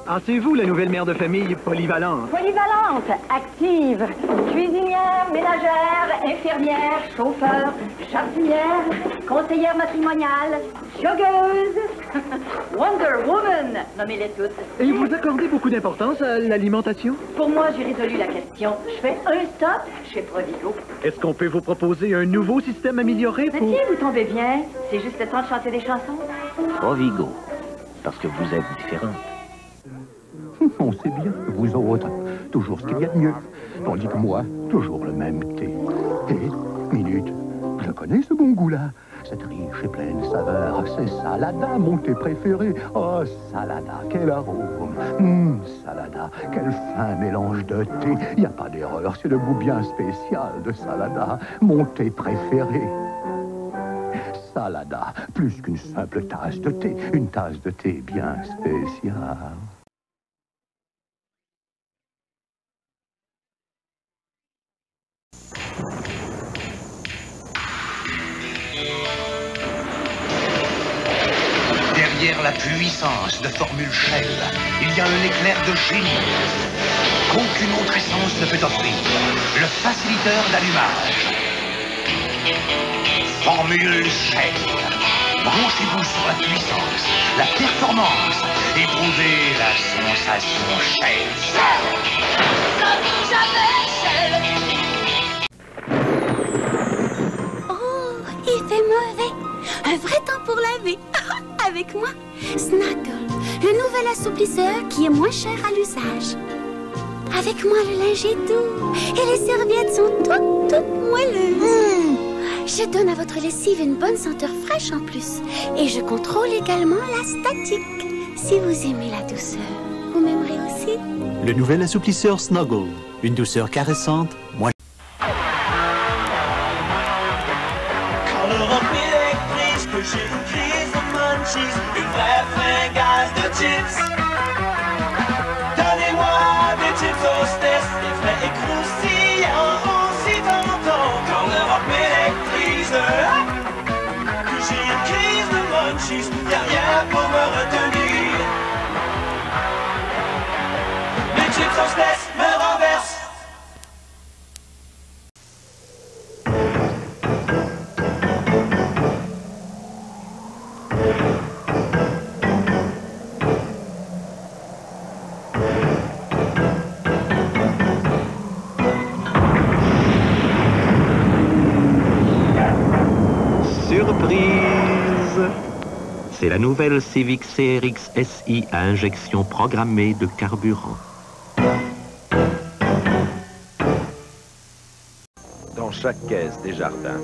Ah, c'est vous, la nouvelle mère de famille polyvalente. Polyvalente, active, cuisinière, ménagère, infirmière, chauffeur, jardinière, conseillère matrimoniale, joggeuse, Wonder Woman, nommez-les toutes. Et vous accordez beaucoup d'importance à l'alimentation? Pour moi, j'ai résolu la question. Je fais un stop chez Provigo. Est-ce qu'on peut vous proposer un nouveau système amélioré pour... Mais si, vous tombez bien. C'est juste le temps de chanter des chansons. Provigo, parce que vous êtes différente. On sait bien, vous autres, toujours ce qu'il y a de mieux. Tandis que moi, toujours le même thé. Et, minute, je connais ce bon goût-là. Cette riche et pleine saveur, c'est Salada, mon thé préféré. Oh, Salada, quel arôme. Salada, quel fin mélange de thé. Il n'y a pas d'erreur, c'est le goût bien spécial de Salada, mon thé préféré. ça, Lada. Plus qu'une simple tasse de thé. Une tasse de thé bien spéciale. Derrière la puissance de Formule Shell, il y a un éclair de génie qu'aucune autre essence ne peut offrir. Le facilitateur d'allumage. Formule Shell. Branchez-vous sur la puissance, la performance, éprouvez la sensation Shell. Oh, il fait mauvais. Un vrai temps pour laver. Avec moi, Snuggle, le nouvel assouplisseur qui est moins cher à l'usage. Avec moi, le linge est doux et les serviettes sont toutes moelleuses. Je donne à votre lessive une bonne senteur fraîche en plus. Et je contrôle également la statique. Si vous aimez la douceur, vous m'aimerez aussi. Le nouvel assouplisseur Snuggle. Une douceur caressante, moins... Quand l'Europe électrique, que j'ai une crise de munchies, une vraie fringale de chips. Donnez-moi des chips hostess, des frais et croustillants aussi tentants. Quand l'Europe électrique, que j'ai une crise de munchies, y'a rien pour me retenir. Les chips hostess me renversent. Surprise! C'est la nouvelle Civic CRX SI à injection programmée de carburant. Dans chaque caisse Desjardins,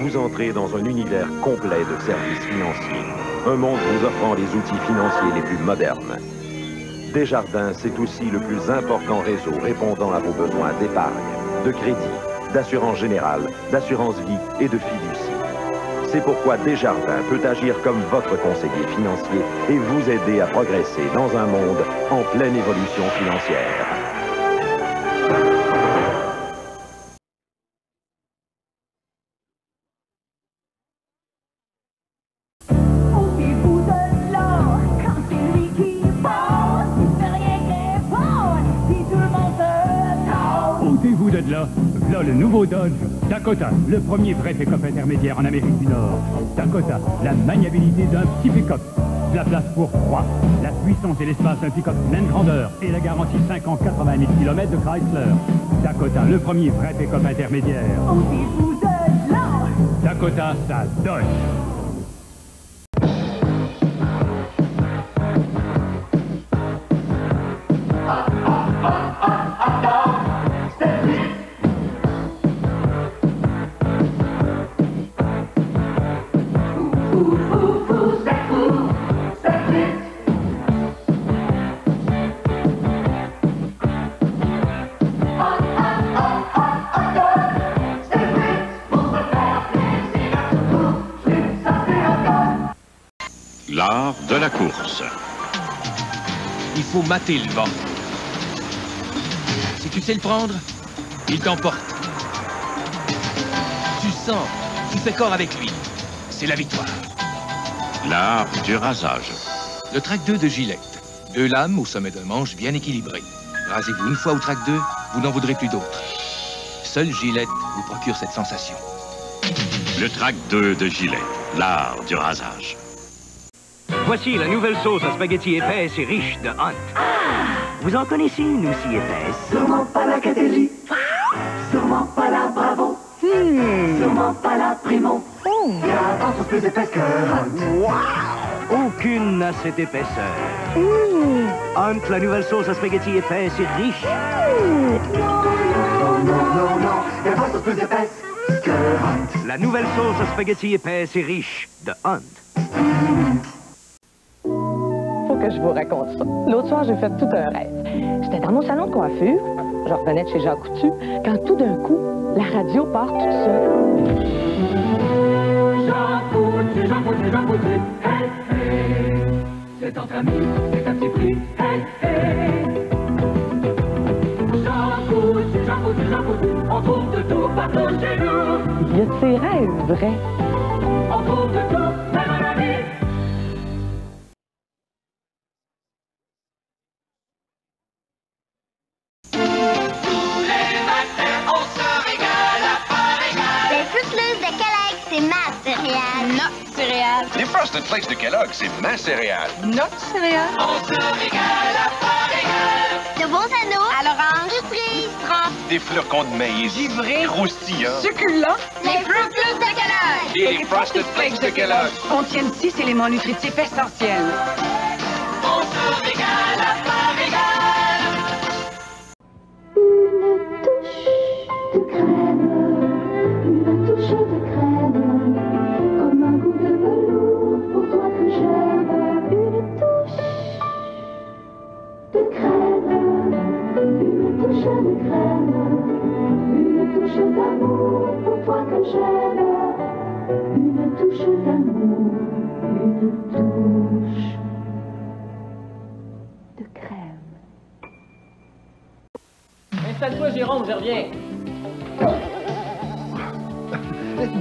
vous entrez dans un univers complet de services financiers. Un monde vous offrant les outils financiers les plus modernes. Desjardins, c'est aussi le plus important réseau répondant à vos besoins d'épargne, de crédit, d'assurance générale, d'assurance vie et de fiducie. C'est pourquoi Desjardins peut agir comme votre conseiller financier et vous aider à progresser dans un monde en pleine évolution financière. Ôtez-vous de là, quand c'est lui qui passe, il ne peut rien répondre, si tout le monde se tasse. Ôtez-vous de là. Là, le nouveau Dodge Dakota, le premier vrai pick-up intermédiaire en Amérique du Nord. Dakota, la maniabilité d'un petit pick-up. La place pour 3, la puissance et l'espace d'un pick-up pleine grandeur et la garantie 5 ans 80 000 km de Chrysler. Dakota, le premier vrai pick-up intermédiaire. Ôtez-vous de là. Dakota, ça Dodge. L'art de la course. Il faut mater le vent. Si tu sais le prendre, il t'emporte. Tu sens, tu fais corps avec lui. C'est la victoire. L'art du rasage. Le track 2 de Gillette. 2 lames au sommet d'un manche bien équilibré. Rasez-vous une fois au track 2, vous n'en voudrez plus d'autres. Seul Gillette vous procure cette sensation. Le track 2 de Gillette. L'art du rasage. Voici la nouvelle sauce à spaghetti épaisse et riche de Hunt. Vous en connaissez une aussi épaisse? Sûrement pas la Catelli, sûrement pas la Bravo, sûrement pas la Primo. Il y a tant de plus épaisse que Hunt. Aucune n'a cette épaisseur. Hunt, la nouvelle sauce à spaghetti épaisse et riche. Non, il y a 20 sauces plus épaisses que Hunt. La nouvelle sauce à spaghetti épaisse et riche de Hunt. Faut que je vous raconte ça. L'autre soir, j'ai fait tout un rêve. J'étais dans mon salon de coiffure, je revenais de chez Jacques Coutu, quand tout d'un coup, la radio part toute seule. Jacques Coutu. Jambouti. Hey, hey. C'est entre amis, c'est un petit prix. Hey, hey. Jambouti. On trouve de tout partout chez nous. Y a de ces rêves vrais. On trouve de tout, même un ami. Les Frosted Flakes de Kellogg, c'est ma céréale. Notre céréale. On se régale à pas régal. De bons anneaux à l'orange, surprise, Des flocons de maïs. Givrés. Croustillants. Succulents. les Fruit Loops de Kellogg. Et les Frosted Flakes de Kellogg. Contiennent 6 éléments nutritifs essentiels. On se régale à pas régal. Une touche de crème, comme un goût de velours pour toi que j'aime. Une touche de crème, une touche de crème, une touche d'amour pour toi que j'aime. Une touche d'amour, une touche de crème. Installe-toi, Jérôme, je reviens.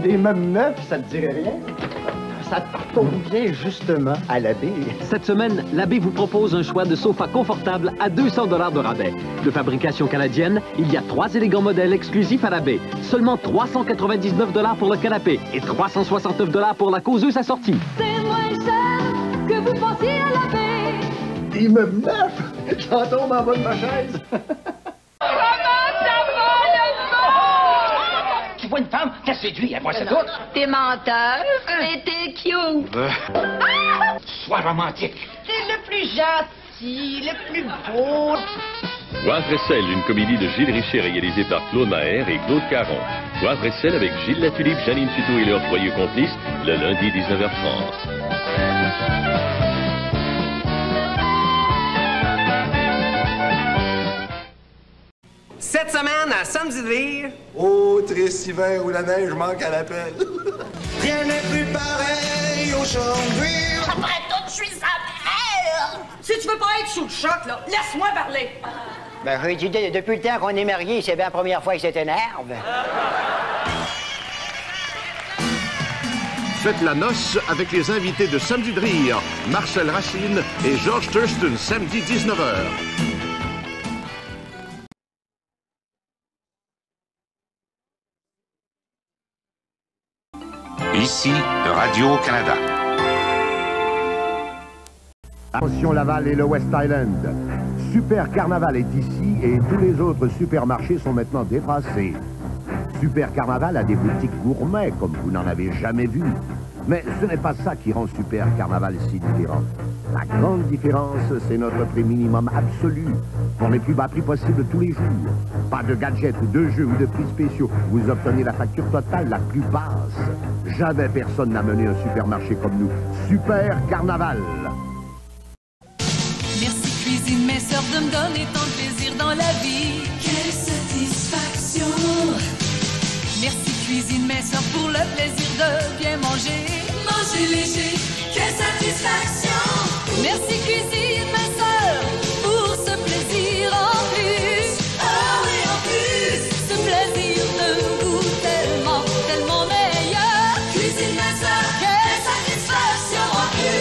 Des meubles neufs, ça te dirait rien? Ça tombe bien justement à l'abbé. Cette semaine, l'abbé vous propose un choix de sofa confortable à 200 $ de rabais. De fabrication canadienne, il y a 3 élégants modèles exclusifs à l'abbé. Seulement 399 $ pour le canapé et 369 $ pour la causeuse assortie. C'est moins cher que vous pensiez à l'abbé. Des meubles neufs? J'en tombe en bas de ma chaise. Tu vois une femme, t'as séduit, elle voit ça tout. T'es menteur, mais t'es cute. Sois romantique. C'est le plus gentil, le plus beau. Poivre et sel, une comédie de Gilles Richer réalisée par Claude Maher et Claude Caron. Poivre et sel avec Gilles Latulippe, Janine Suto et leurs joyeux complices, le lundi 19h30. Cette semaine, à Samedi de Rire... Oh, triste hiver où la neige manque à l'appel. Rien n'est plus pareil aujourd'hui. Après tout, je suis sa mère. Si tu veux pas être sous le choc, là, laisse-moi parler. Ben, j'ai dit, depuis le temps qu'on est mariés, c'est bien la première fois qu'il s'énerve. Faites la noce avec les invités de Samedi de Rire, Marcel Racine et George Thurston, samedi 19h. Ici, Radio-Canada. Attention Laval et le West Island. Super Carnaval est ici et tous les autres supermarchés sont maintenant dépassés. Super Carnaval a des boutiques gourmets comme vous n'en avez jamais vu. Mais ce n'est pas ça qui rend Super Carnaval si différent. La grande différence, c'est notre prix minimum absolu pour les plus bas prix possibles tous les jours. Pas de gadgets ou de jeux ou de prix spéciaux. Vous obtenez la facture totale la plus basse. Jamais personne n'a mené un supermarché comme nous. Super Carnaval. Merci cuisine, mes sœurs, de me donner tant de plaisir dans la vie. Quelle satisfaction! Merci cuisine, mes sœurs, pour le plaisir de bien manger. Manger léger, quelle satisfaction! Merci cuisine, mes sœurs, pour ce plaisir en plus. Ah oui, en plus! Ce plaisir de goût tellement, tellement meilleur. Cuisine, mes sœurs, quelle satisfaction en plus!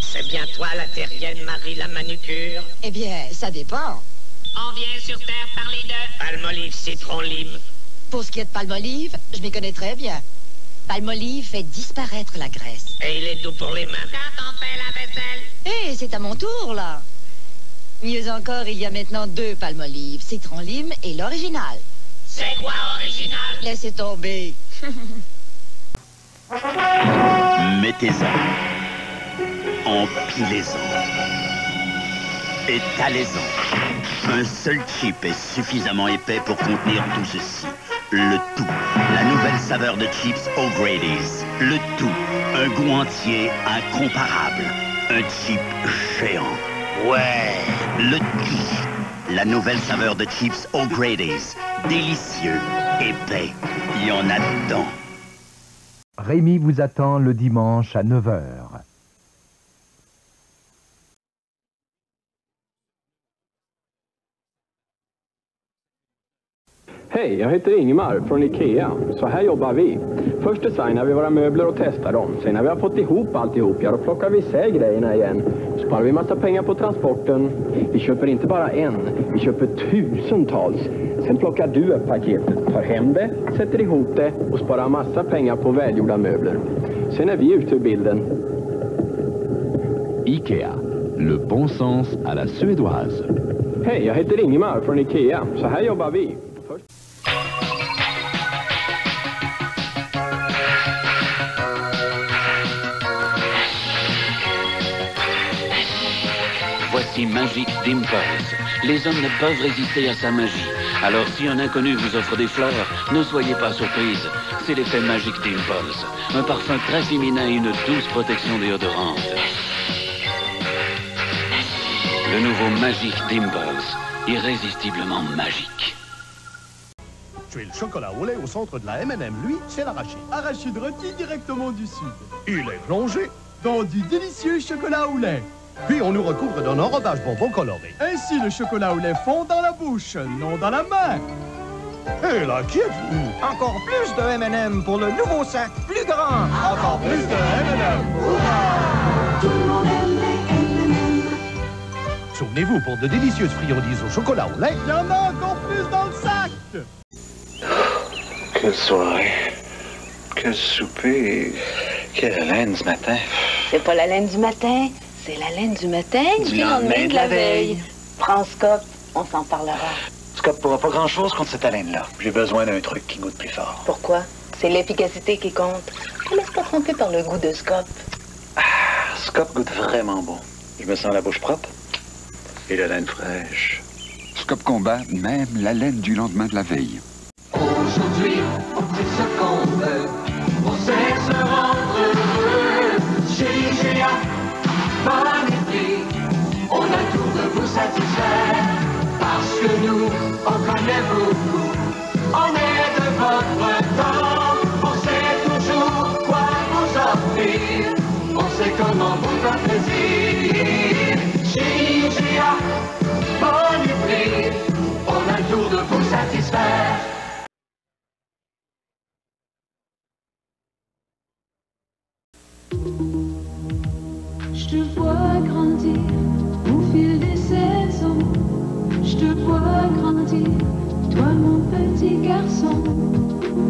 C'est bien toi, la terrienne Marie la manucure? Eh bien, ça dépend. On vient sur Terre parler de palmolive, citron, lime. Pour ce qui est de Palmolive, je m'y connais très bien. Palmolive fait disparaître la graisse. Et il est doux pour les mains. Quand on fait la vaisselle. Eh, c'est à mon tour, là. Mieux encore, il y a maintenant 2 Palmolive, citron lime et l'original. C'est quoi original? Laissez tomber. Mettez-en. Empilez-en. Étalez-en. Un seul chip est suffisamment épais pour contenir tout ceci. Le tout. La nouvelle saveur de chips O'Grady's. Le tout. Un goût entier incomparable. Un chip géant. Ouais, le tout. la nouvelle saveur de chips O'Grady's. Délicieux, épais, il y en a dedans. Rémi vous attend le dimanche à 9h. Hej, jag heter Ingemar från Ikea. Så här jobbar vi. Först designar vi våra möbler och testar dem. Sen när vi har fått ihop alltihop, ja, då plockar vi isär grejerna igen. Sparar vi massa pengar på transporten. Vi köper inte bara en, vi köper tusentals. Sen plockar du upp paketet, tar hem det, sätter ihop det och sparar massa pengar på välgjorda möbler. Sen är vi ute ur bilden. Ikea, le bon sens à la suédoise. Hej, jag heter Ingemar från Ikea. Så här jobbar vi. Voici Magic Dimples. Les hommes ne peuvent résister à sa magie. Alors si un inconnu vous offre des fleurs, ne soyez pas surprise. C'est l'effet Magic Dimples. Un parfum très féminin et une douce protection déodorante. Le nouveau Magic Dimples. Irrésistiblement magique. Tu es le chocolat au lait au centre de la M&M. Lui, c'est l'arachide. Arachide rôti directement du sud. Il est plongé dans du délicieux chocolat au lait. Puis on nous recouvre d'un enrobage bonbon coloré. Ainsi, le chocolat au lait fond dans la bouche, non dans la main. Et là, qui êtes-vous? Encore plus de M&M pour le nouveau sac plus grand. Encore plus de M&M. Tout le monde aime les M&M. Souvenez-vous, pour de délicieuses friandises au chocolat au lait, il y en a encore plus dans le sac. Quelle soirée. Quel souper. Quelle laine ce matin. C'est pas la laine du matin, c'est la laine du matin du lendemain de la veille. Prends Scott, on s'en parlera. Scott pourra pas grand-chose contre cette haleine-là. J'ai besoin d'un truc qui goûte plus fort. Pourquoi? C'est l'efficacité qui compte. Ne laisse pas tromper par le goût de Scott. Ah, Scott goûte vraiment bon. Je me sens la bouche propre et la laine fraîche. Scott combat même la laine du lendemain de la veille. Aujourd'hui, on fait ce qu'on veut. On sait se rendre heureux. Chez IGA, bon esprit, on a tout de vous satisfaire. Parce que nous, on connaît beaucoup. On est de votre temps. On sait toujours quoi vous offrir. On sait comment vous faire plaisir. Chez IGA, bon esprit, on a tout de vous satisfaire. Je te vois grandir au fil des saisons. Je te vois grandir, toi mon petit garçon.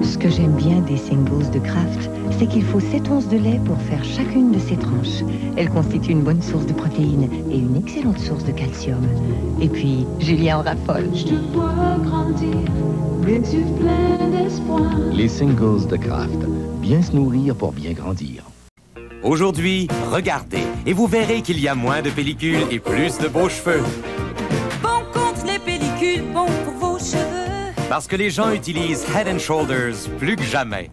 Ce que j'aime bien des singles de Kraft, c'est qu'il faut 7 onces de lait pour faire chacune de ces tranches. Elle constitue une bonne source de protéines et une excellente source de calcium. Et puis, Julien en raffole. Je te vois grandir, les yeux pleins d'espoir. Les singles de Kraft. Bien se nourrir pour bien grandir. Aujourd'hui, regardez et vous verrez qu'il y a moins de pellicules et plus de beaux cheveux. Bon contre les pellicules, bon pour vos cheveux. Parce que les gens utilisent Head & Shoulders plus que jamais.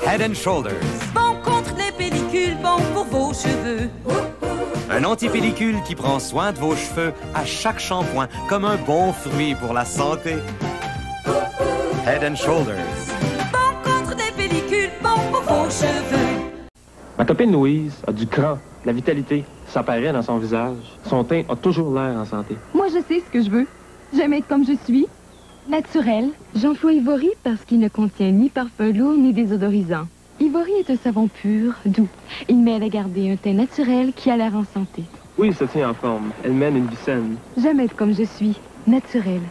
Head & Shoulders. Bon contre les pellicules, bon pour vos cheveux. Un anti-pellicule qui prend soin de vos cheveux à chaque shampoing, comme un bon fruit pour la santé. Head & Shoulders. Bon contre les pellicules, bon pour vos cheveux. Ma copine Louise a du cran, de la vitalité. Ça paraît dans son visage. Son teint a toujours l'air en santé. Moi, je sais ce que je veux. J'aime être comme je suis, naturel. J'emploie Ivory parce qu'il ne contient ni parfum lourd ni désodorisant. Ivory est un savon pur, doux. Il m'aide à garder un teint naturel qui a l'air en santé. Oui, se tient en forme. Elle mène une vie saine. J'aime être comme je suis, naturel.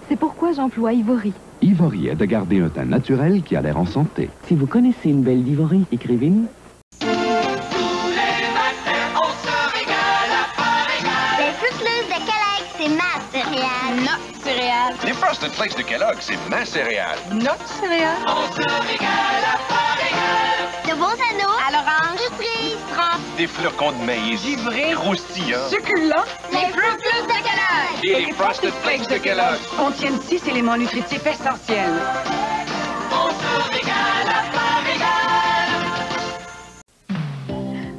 C'est pourquoi j'emploie Ivory. Ivory aide à garder un teint naturel qui a l'air en santé. Si vous connaissez une belle d'Ivory, écrivez-nous. Les Frosted Flakes de Kellogg, c'est ma céréale. Notre céréale. On se régale à pas régal. De bons anneaux à l'orange, surprise, trempe. Des flocons de maïs. Givrés. Croustillants. Succulents. Les Fruit Loops de Kellogg. Et les Frosted Flakes de Kellogg. Contiennent 6 éléments nutritifs essentiels. On se régale à pas régal.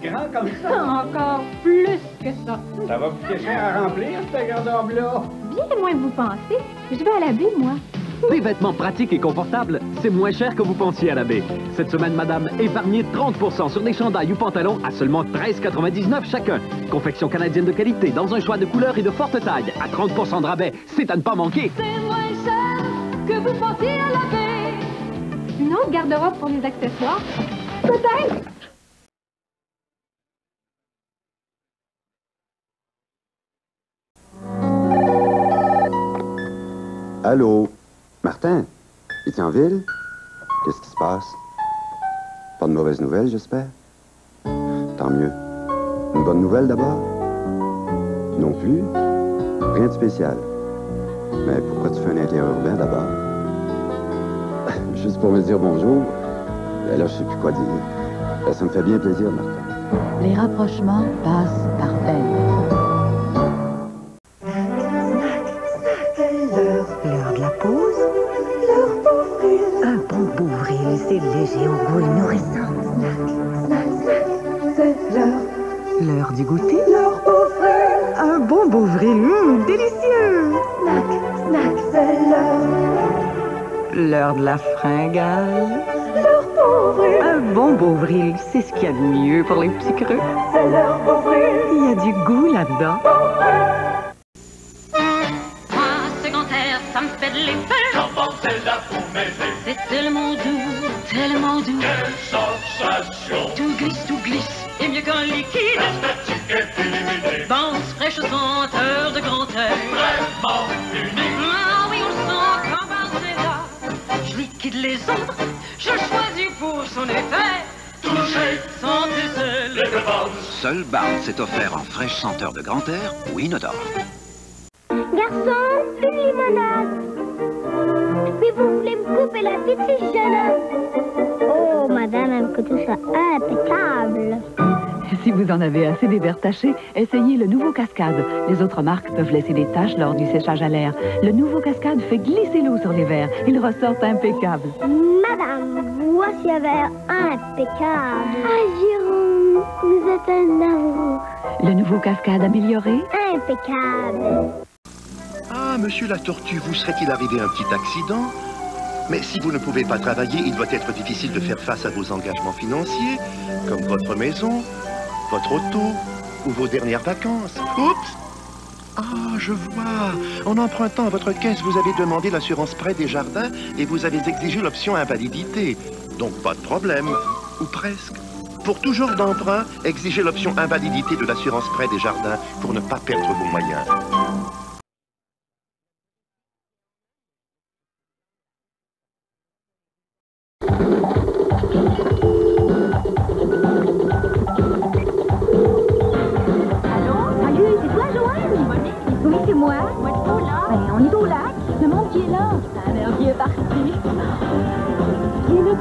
Grand comme ça. Encore plus que ça. Ça va coûter cher à remplir, ce garde-robe-là. bien moins que vous pensez. Je vais à la baie, moi. Des vêtements pratiques et confortables, c'est moins cher que vous pensiez à la baie. Cette semaine, madame, épargnez 30% sur des chandails ou pantalons à seulement 13,99 chacun. Confection canadienne de qualité, dans un choix de couleurs et de forte taille, à 30% de rabais. C'est à ne pas manquer. C'est moins cher que vous pensiez à la baie. Une autre garde-robe pour les accessoires? Peut-être. Allô? Martin? Es-tu en ville? Qu'est-ce qui se passe? Pas de mauvaises nouvelles, j'espère? Tant mieux. Une bonne nouvelle d'abord? Non plus? Rien de spécial. Mais pourquoi tu fais un interurbain d'abord? Juste pour me dire bonjour? Et là, je sais plus quoi dire. Ça me fait bien plaisir, Martin. Les rapprochements passent par peine. L'heure de la pause. Un bon Bovril, c'est léger au goût et nourrissant. C'est l'heure du goûter. Un bon Bovril, délicieux. C'est l'heure de la fringale. Un bon Bovril, c'est ce qu'il y a de mieux pour les petits creux. Il y a du goût là-dedans. Ça me fait de l'effet. C'est tellement doux. Quelle sensation. Tout glisse, et mieux qu'un liquide. L'esthétique est illimitée. Bounce fraîche senteur de grand air. Vraiment unique. Ah oui, on le sent quand c'est là. Je liquide les autres, je choisis pour son effet. Toucher, sentir seul. Seul Bounce est offert en fraîche senteur de grand air ou inodore. Garçon, une limonade. Mais vous voulez me couper la petite jeune homme? Oh, madame aime que tout ça impeccable. Si vous en avez assez des verres tachés, essayez le nouveau Cascade. Les autres marques peuvent laisser des taches lors du séchage à l'air. Le nouveau Cascade fait glisser l'eau sur les verres. Ils ressortent impeccables. Madame, voici un verre impeccable. Ah, Jérôme, vous êtes un amour. Le nouveau Cascade amélioré? Impeccable. Ah, monsieur la tortue, vous serait-il arrivé un petit accident? Mais si vous ne pouvez pas travailler, il doit être difficile de faire face à vos engagements financiers, comme votre maison, votre auto ou vos dernières vacances. Oups! Ah, je vois. En empruntant à votre caisse, vous avez demandé l'assurance prêt des jardins et vous avez exigé l'option invalidité. Donc pas de problème. Ou presque. Pour toujours d'emprunt, exigez l'option invalidité de l'assurance prêt des jardins pour ne pas perdre vos moyens.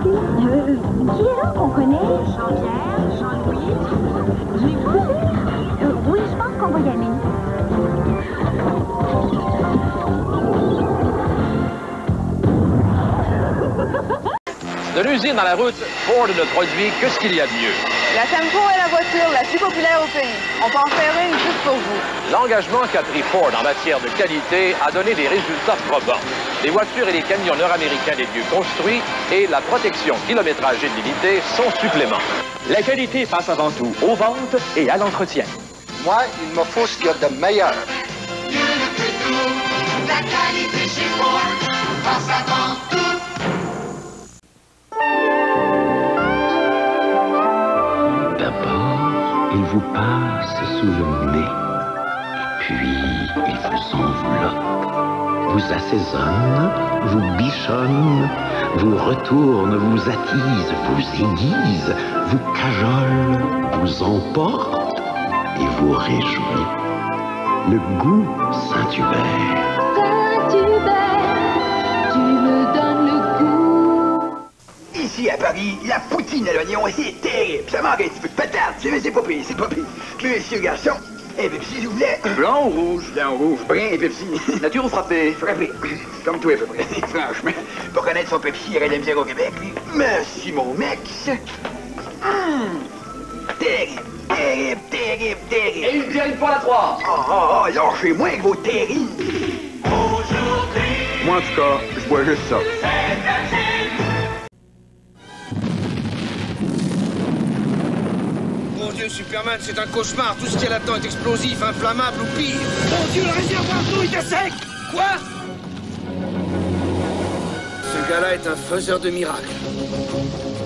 Qui est là qu'on connaît? Jean-Pierre, Jean-Louis. Je l'ai vu? Oui, je pense qu'on va y aller. De l'usine à la route, Ford ne produit que ce qu'il y a de mieux. La Tempo est la voiture la plus populaire au pays. On peut en faire une juste pour vous. L'engagement qu'a pris Ford en matière de qualité a donné des résultats probants. Les voitures et les camions nord-américains les mieux construits et la protection kilométrage illimité sont suppléments. La qualité passe avant tout aux ventes et à l'entretien. Moi, il me faut ce qu'il y a de meilleur. Mieux que tout, la qualité chez Ford passe avant tout. Il vous passe sous le nez, et puis il vous enveloppe, vous assaisonne, vous bichonne, vous retourne, vous attise, vous aiguise, vous cajole, vous emporte et vous réjouit. Le goût Saint-Hubert. Saint-Hubert, tu me donnes le goût. Ici à Paris, la poutine à l'oignon, c'est terrible. Ça manque un petit peu de patate, c'est pas pire, c'est pas pire. Monsieur garçon, et Pepsi, s'il vous plaît. Blanc ou rouge? Blanc ou rouge, brun et Pepsi. Nature ou frappé? Frappé. Comme toi, à peu près. Franchement, pour connaître son Pepsi, il y aurait de la misère au Québec, lui. Merci, mon mec. Terrible, terrible, terrible, terrible. Et une bière pour la 3. Oh, lâchez-moi avec vos terribles. Moi, en tout cas, je vois juste ça. Mon Dieu, Superman, c'est un cauchemar. Tout ce qu'il y a là-dedans est explosif, inflammable ou pire. Mon Dieu, le réservoir d'eau est à sec. Quoi? Ce gars-là est un faiseur de miracles.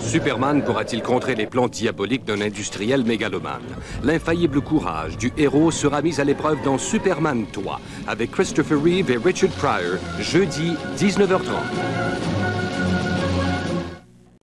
Superman pourra-t-il contrer les plans diaboliques d'un industriel mégalomane? L'infaillible courage du héros sera mis à l'épreuve dans Superman 3 avec Christopher Reeve et Richard Pryor, jeudi 19h30.